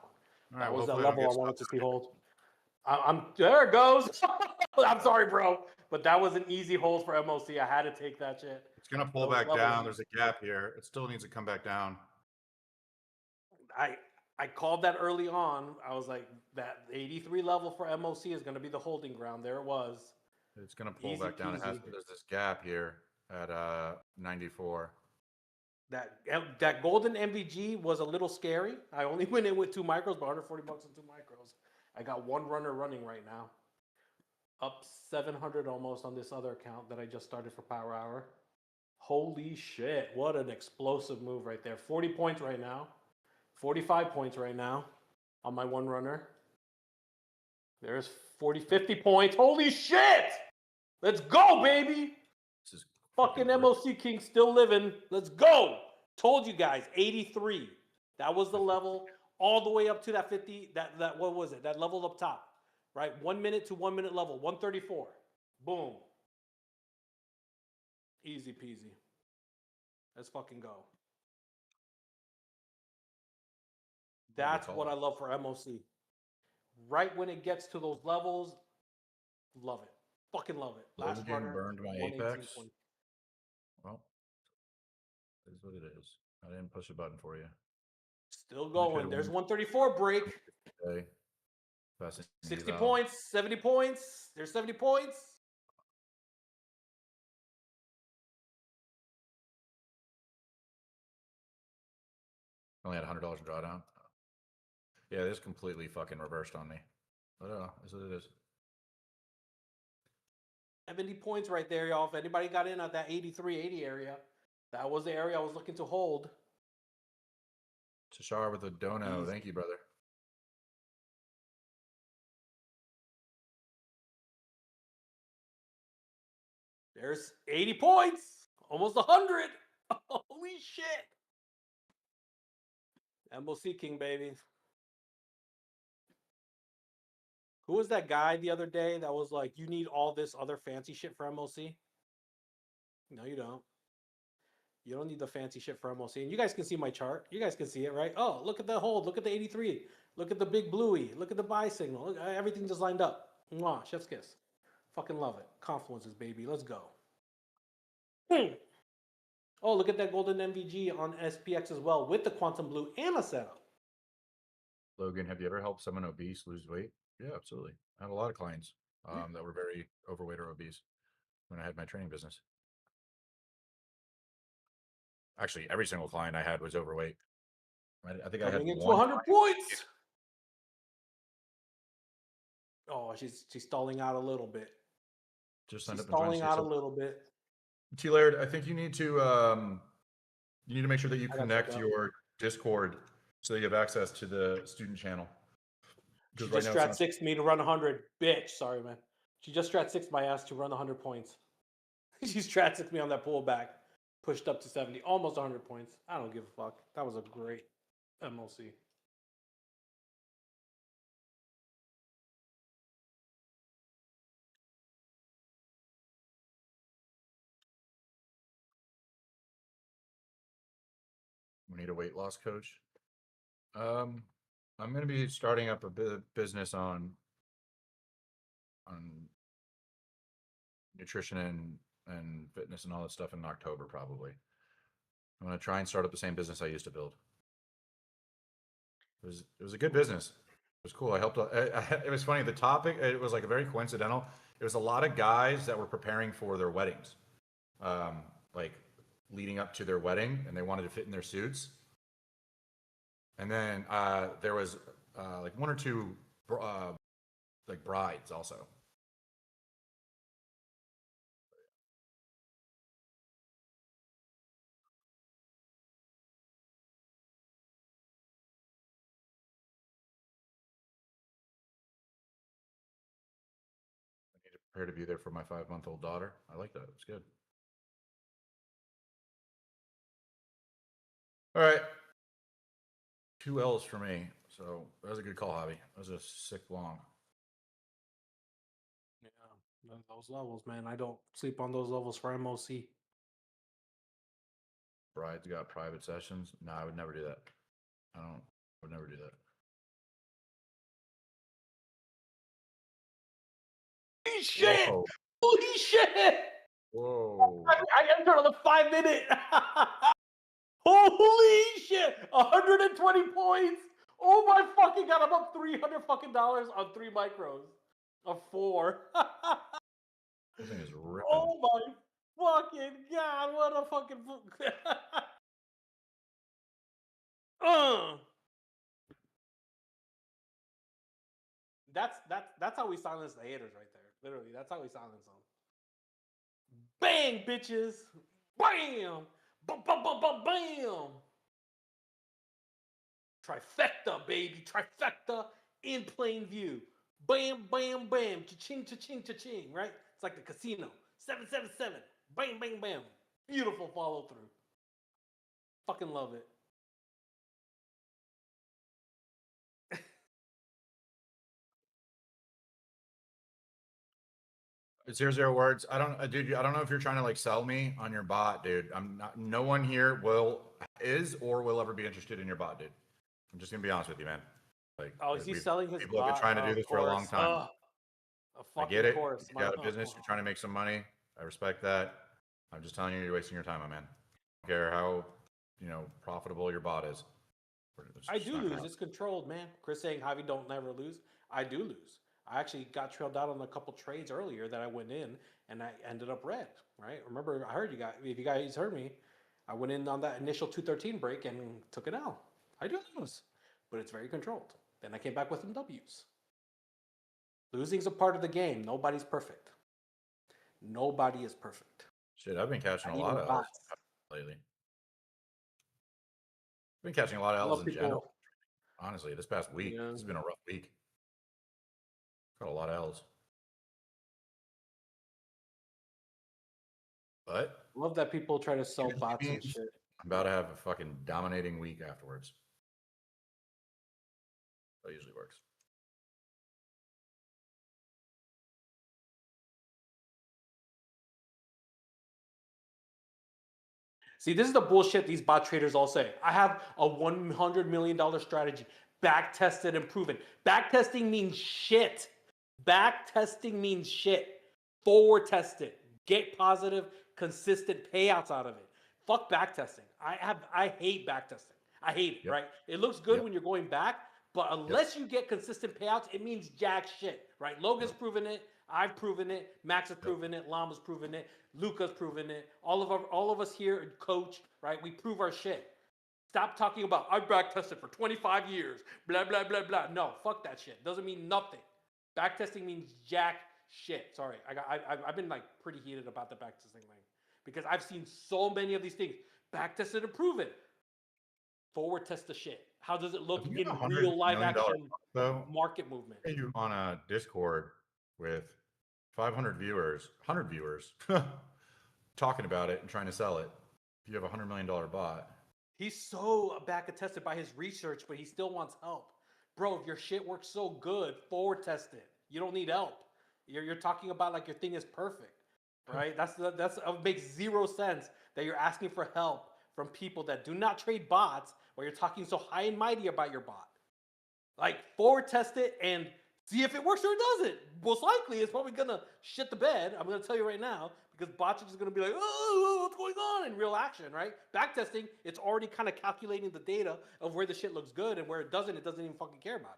E: All right,
F: That was
E: well,
F: that
E: hopefully I don't
F: level I
E: get
F: wanted to
E: stopped.
F: see hold. I'm there it goes. I'm sorry, bro, but that was an easy hold for MOC. I had to take that shit.
E: It's going to pull
F: Those
E: back
F: levels-
E: down. There's a gap here. It still needs to come back down.
F: I called that early on. I was like, that 83 level for MOC is going to be the holding ground. There it was.
E: It's going to pull
F: Easy
E: back down. It has,
F: peasy.
E: there's this gap here at 94.
F: That golden MVG was a little scary. I only went in with 2 micros, but 140 bucks on 2 micros. I got 1 runner running right now. Up 700 almost on this other account that I just started for Power Hour. Holy shit. What an explosive move right there. 40 points right now. 45 points right now on my 1 runner. There's 40, 50 points. Holy shit! Let's go, baby!
E: This is
F: Fucking
E: great.
F: MOC King still living. Let's go! Told you guys, 83. That was the level all the way up to that 50. That what was it? That level up top, right? 1 minute to 1 minute level, 134. Boom. Easy peasy. Let's fucking go. That's what I love for MOC. Right when it gets to those levels, love it. Fucking love it. Last
E: Loaded in,
F: runner,
E: burned my
F: 118.20.
E: apex. Well, it is what it is. I didn't push a button for you.
F: Still going.
E: Okay,
F: There's
E: one-
F: 134 break.
E: Okay. Passing
F: 60
E: eval.
F: points, 70 points. There's 70 points.
E: Only had $100 in drawdown. Yeah, this completely fucking reversed on me. But this is what it is.
F: 70 points right there, y'all. If anybody got in at that 83, 80 area, that was the area I was looking to hold.
E: Tashar with a dono.
F: Easy.
E: Thank you, brother.
F: There's 80 points. Almost 100. Holy shit. MOC King, baby. Who was that guy the other day that was like, you need all this other fancy shit for MOC? No, you don't. You don't need the fancy shit for MOC. And you guys can see my chart. You guys can see it, right? Oh, look at the hold. Look at the 83. Look at the big bluey. Look at the buy signal. Look, everything just lined up. Mwah, chef's kiss. Fucking love it. Confluences, baby. Let's go. Oh, look at that golden MVG on SPX as well with the quantum blue and a setup.
E: Logan, have you ever helped someone obese lose weight? Yeah, absolutely. I had a lot of clients that were very overweight or obese when I had my training business. Actually, every single client I had was overweight. I think I had
F: Coming into
E: one
F: 100 points. Oh, she's stalling out a little bit.
E: just
F: She's
E: end up in 20
F: stalling out a little bit.
E: T Laird, I think you need to make sure that you
F: I got
E: connect
F: checked out.
E: your Discord so that you have access to the student channel.
F: She
E: Because
F: just
E: right now
F: strat
E: it's
F: six me to run 100. Bitch, sorry, man. She just strat six my ass to run 100 points. She strat six me on that pullback. Pushed up to 70, almost 100 points. I don't give a fuck. That was a great MOC.
E: We need a weight loss coach. I'm going to be starting up a business on nutrition and fitness and all that stuff in October, probably. I'm going to try and start up the same business I used to build. It was a good business. It was cool. I helped. It was funny. The topic, it was like a very coincidental. It was a lot of guys that were preparing for their weddings, like leading up to their wedding, and they wanted to fit in their suits. And then there was like one or two like brides also. I need to prepare to be there for my 5-month-old daughter. I like that. It's good. All right. 2 L's for me. So that was a good call, Javi. That was a sick long.
F: Yeah, those levels, man. I don't sleep on those levels for MOC.
E: Bride's got private sessions. No, I would never do that. I would never do that.
F: Holy shit!
E: Whoa.
F: Holy shit!
E: Whoa.
F: I entered on the 5-minute. Holy shit! 120 points. Oh my fucking god! I'm up $300 fucking on 3 micros of 4.
E: This thing is ripping.
F: Oh my fucking god! What a fucking. That's how we silence the haters right there. Literally, that's how we silence them. Bang, bitches! Bam! Bam, bam, bam, bam, bam! Trifecta, baby. Trifecta in plain view. Bam, bam, bam. Cha-ching, cha-ching, cha-ching, right? It's like the casino. 777. Bam, bam, bam. Beautiful follow through. Fucking love it.
E: It's 0 words. I don't, dude. I don't know if you're trying to like sell me on your bot, dude. I'm not. No one here is or will ever be interested in your bot, dude. I'm just gonna be honest with you, man. Like,
F: Oh, is he selling his
E: people have been trying to do this for a long time. I get it.
F: Course.
E: You got a business. You're trying to make some money. I respect that. I'm just telling you, you're wasting your time, my man. I don't care how profitable your bot is.
F: I do lose. It's controlled, man. Chris saying Javi don't never lose. I do lose. I actually got trailed out on a couple trades earlier that I went in and I ended up red, right? Remember, I heard you guys, if you guys heard me, I went in on that initial 213 break and took it out. I do lose, but it's very controlled. Then I came back with some W's. Losing's a part of the game. Nobody's perfect. Nobody is perfect.
E: Shit, I've been catching a lot of L's lately. I've been catching a lot of L's in general. Honestly, this past week, This has been a rough week. Got a lot of L's. But
F: love that people try to sell bots and shit.
E: I'm about to have a fucking dominating week afterwards. That usually works.
F: See, this is the bullshit these bot traders all say. I have a $100 million strategy, back tested and proven. Back testing means shit. Back testing means shit. Forward test it. Get positive, consistent payouts out of it. Fuck back testing. I hate back testing. I hate it, right? It looks good when you're going back, but unless you get consistent payouts, it means jack shit, right? Logan's proven it. I've proven it. Max has proven it. Lama's proven it. Luca's proven it. All of us here, coach, right? We prove our shit. Stop talking about I've back tested for 25 years. Blah blah blah blah. No, fuck that shit. Doesn't mean nothing. Back testing means jack shit. Sorry, I've been like pretty heated about the back testing thing because I've seen so many of these things. Back tested and proven. Forward test the shit. How does it look in real live action market movement?
E: You on a Discord with 500 viewers, 100 viewers, talking about it and trying to sell it. If you have a $100 million bot.
F: He's so back attested by his research, but he still wants help. Bro, if your shit works so good, forward test it. You don't need help. You're talking about like your thing is perfect, right? That makes zero sense that you're asking for help from people that do not trade bots while you're talking so high and mighty about your bot. Like, forward test it and see if it works or it doesn't. Most likely, it's probably gonna shit the bed. I'm gonna tell you right now, because bots are just gonna be like, oh, what's going on in real action, right? Backtesting, it's already kind of calculating the data of where the shit looks good, and where it doesn't even fucking care about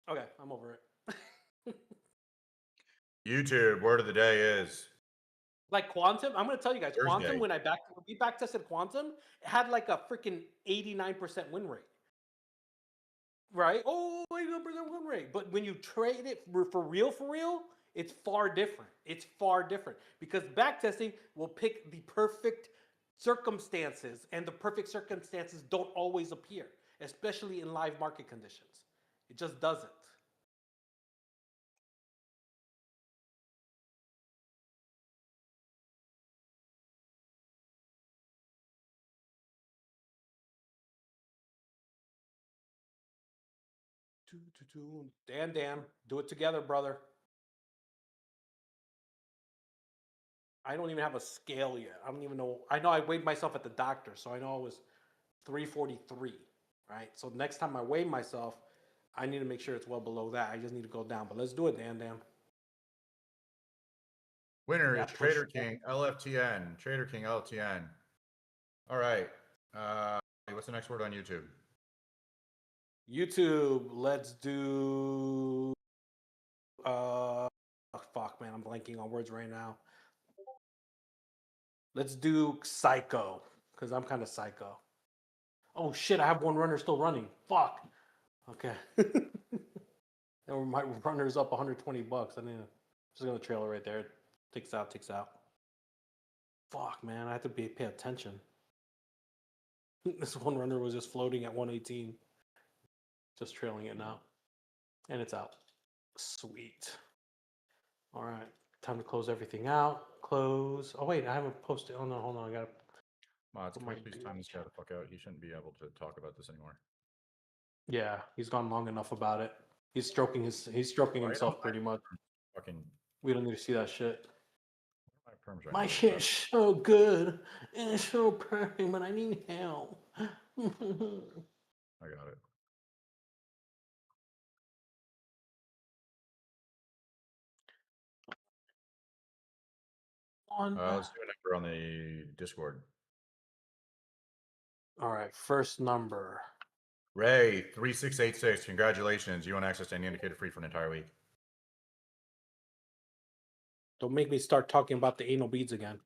F: it. Okay, I'm over it.
E: YouTube word of the day is
F: Like Quantum, I'm gonna tell you guys,
E: Thursday.
F: Quantum, when we backtested Quantum, it had like a freaking 89% win rate. Right? Oh, 89% win rate. But when you trade it for real, it's far different. It's far different because backtesting will pick the perfect circumstances, and the perfect circumstances don't always appear, especially in live market conditions. It just doesn't. Dan, do it together, brother. I don't even have a scale yet. I don't even know. I know I weighed myself at the doctor, so I know it was 343, right? So next time I weigh myself, I need to make sure it's well below that. I just need to go down. But let's do it, Dan.
E: winner
F: Yeah,
E: is Trader King LFTN. Trader King LFTN. All right. What's the next word on YouTube?
F: YouTube, let's do fuck, man, I'm blanking on words right now. Let's do psycho, because I'm kind of psycho. Oh shit, I have one runner still running. Fuck. Okay. And my runner is up 120 bucks. I mean, just gonna trail it right there. Ticks out. Fuck, man, I have to pay attention. This one runner was just floating at 118. Just trailing it now. And it's out. Sweet. All right. Time to close everything out. Close. Oh, wait. I haven't posted. Oh, no. Hold on. I got to.
E: Mods, can we please time this guy the fuck out? He shouldn't be able to talk about this anymore.
F: Yeah. He's gone long enough about it. He's stroking himself pretty much.
E: Fucking.
F: We don't need to see that shit.
E: My perms right
F: My
E: now.
F: shit's so good. And it's so perfect, but I need help.
E: I got it. Let's do a number on the Discord.
F: All right. First number.
E: Ray 3686. Congratulations. You want access to any indicator free for an entire week.
F: Don't make me start talking about the anal beads again.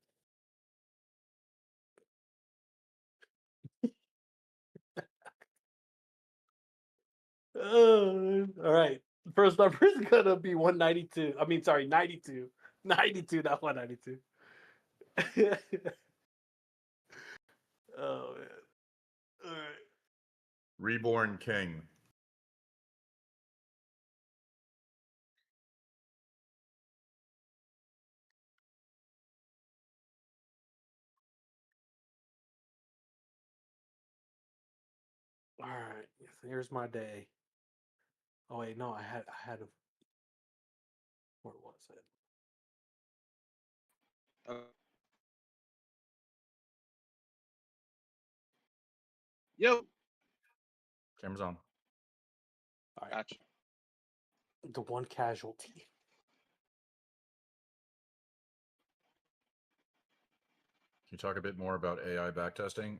F: All right. First number is going to be 192. I mean, sorry, 92. 92, not 192. Oh, man. All right.
E: Reborn King.
F: All right. Here's my day. Oh, wait. No, I had a. Where was it?
H: Yo,
E: Camera's on.
F: All right.
H: gotcha.
F: The one casualty.
E: Can you talk a bit more about AI backtesting?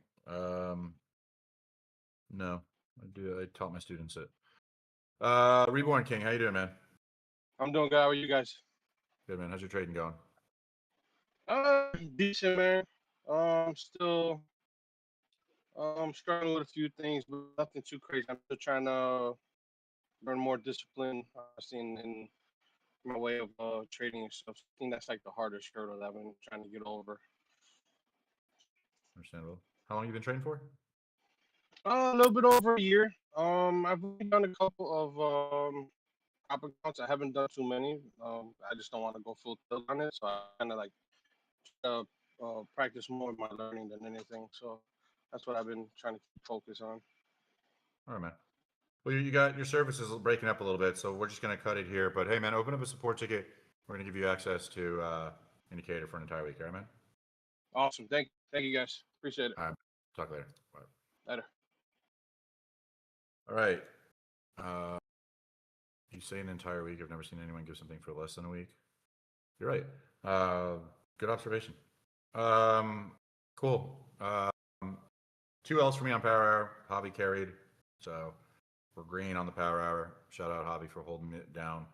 E: No, I taught my students it. Reborn King, how you doing, man?
H: I'm doing good. How are you guys?
E: Good, man. How's your trading going?
H: Decent, man. Still, struggling with a few things, but nothing too crazy. I'm still trying to learn more discipline. In my way of trading and stuff. I think that's like the hardest hurdle that I've been trying to get over.
E: Understandable. How long you been trading for?
H: A little bit over a year. I've only done a couple of prop accounts. I haven't done too many. I just don't want to go full tilt on it, so I kind of like practice more of my learning than anything. So that's what I've been trying to focus on.
E: All right, man. Well, you got your service is breaking up a little bit, so we're just going to cut it here. But hey, man, open up a support ticket. We're going to give you access to indicator for an entire week. All right, man?
H: Awesome. Thank you guys. Appreciate it.
E: All right. Talk later. Bye.
H: Later.
E: All right. You say an entire week. I've never seen anyone give something for less than a week. You're right. Good observation. Cool. 2 L's for me on Power Hour. Hobby carried. So we're green on the Power Hour. Shout out Hobby for holding it down.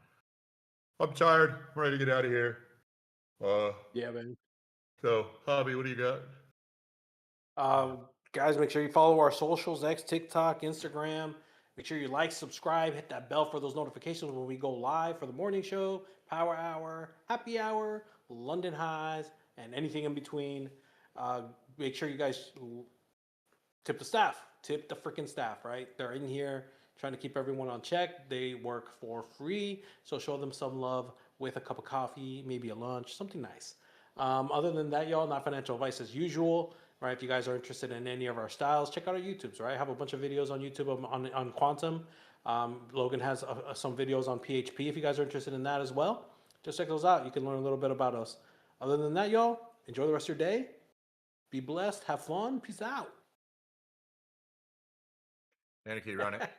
E: I'm tired. I'm ready to get out of here.
F: Yeah, man.
E: So Hobby, what do you got?
F: Guys, make sure you follow our socials, X, TikTok, Instagram. Make sure you like, subscribe, hit that bell for those notifications when we go live for the morning show, Power Hour, Happy Hour, London Highs, and anything in between. Make sure you guys tip the staff. Tip the freaking staff, right? They're in here trying to keep everyone on check. They work for free, so show them some love with a cup of coffee, maybe a lunch, something nice. Other than that, y'all, not financial advice as usual. Right, if you guys are interested in any of our styles, check out our YouTubes, right? I have a bunch of videos on YouTube on Quantum. Logan has some videos on PHP if you guys are interested in that as well. Just check those out. You can learn a little bit about us. Other than that, y'all, enjoy the rest of your day. Be blessed. Have fun. Peace out.
E: Anarchy, run it.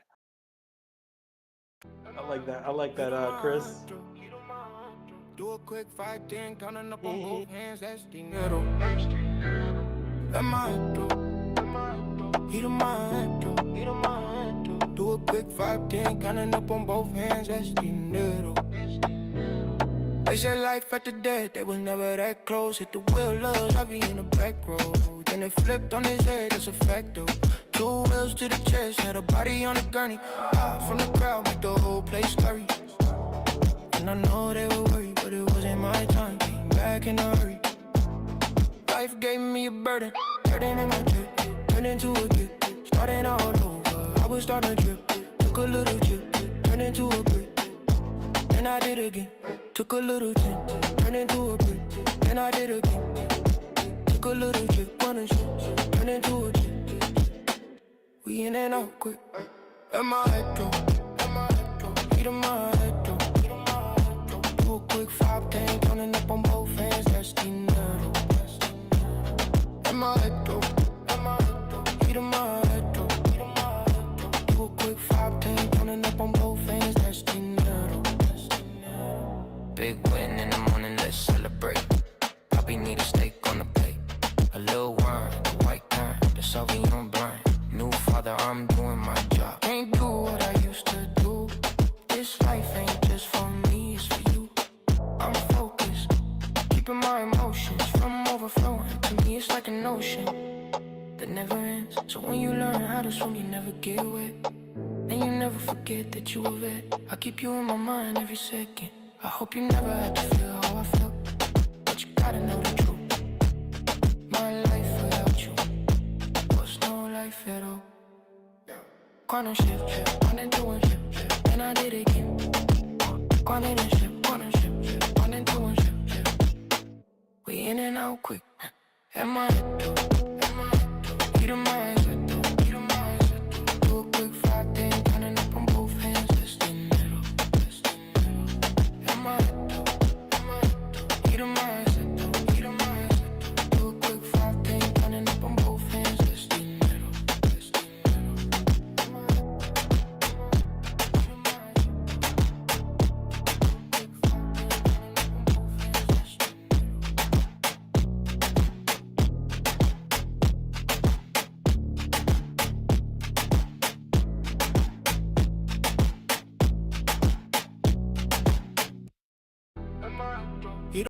F: I like that, Chris.
A: Do a quick 5-10, counting up on both hands, that's dinero. Do a quick 5-10, counting up on both hands, that's dinero. They said life after death, they was never that close. Hit the wheel of I be in the back road. Then it flipped on his head, that's a fact though. 2 wheels to the chest, had a body on a gurney. Out from the crowd, make the whole place scurry. And I know they were worried, but it wasn't my time. Came back in a hurry. Life gave me a burden, burden in my trip, turned into a gift. Starting all over, I was starting to drip. Took a little chip, turned into a brick. Then I did again. Took a little chip, turned into a brick. Then I did again. Took a little chip, running shit, turned into a chip. We in and out quick. Let my head go, heat in my head go. Do a quick 5-10, counting up on both hands, that's dinero. Let my head go, heat in my head go. Do a quick 5-10, counting up on both hands, that's dinero.
I: Big win in the morning, let's celebrate. Probably need a steak on the plate. A little wine, the white wine, the Sauvignon Blanc. New father, I'm doing my job. Can't do what I used to do. This life ain't just for me, it's for you. I'm focused, keeping my emotions from overflowing. To me, it's like an ocean that never ends. So when you learn how to swim, you never get wet. And you never forget that you a vet. I keep you in my mind every second. I hope you never had to feel how I felt. But you gotta know the truth. My life without you was no life at all. Quantum shift, quantum doing shift, then I did it again. Quantum shift, quantum doing shift. We in and out quick. At my head,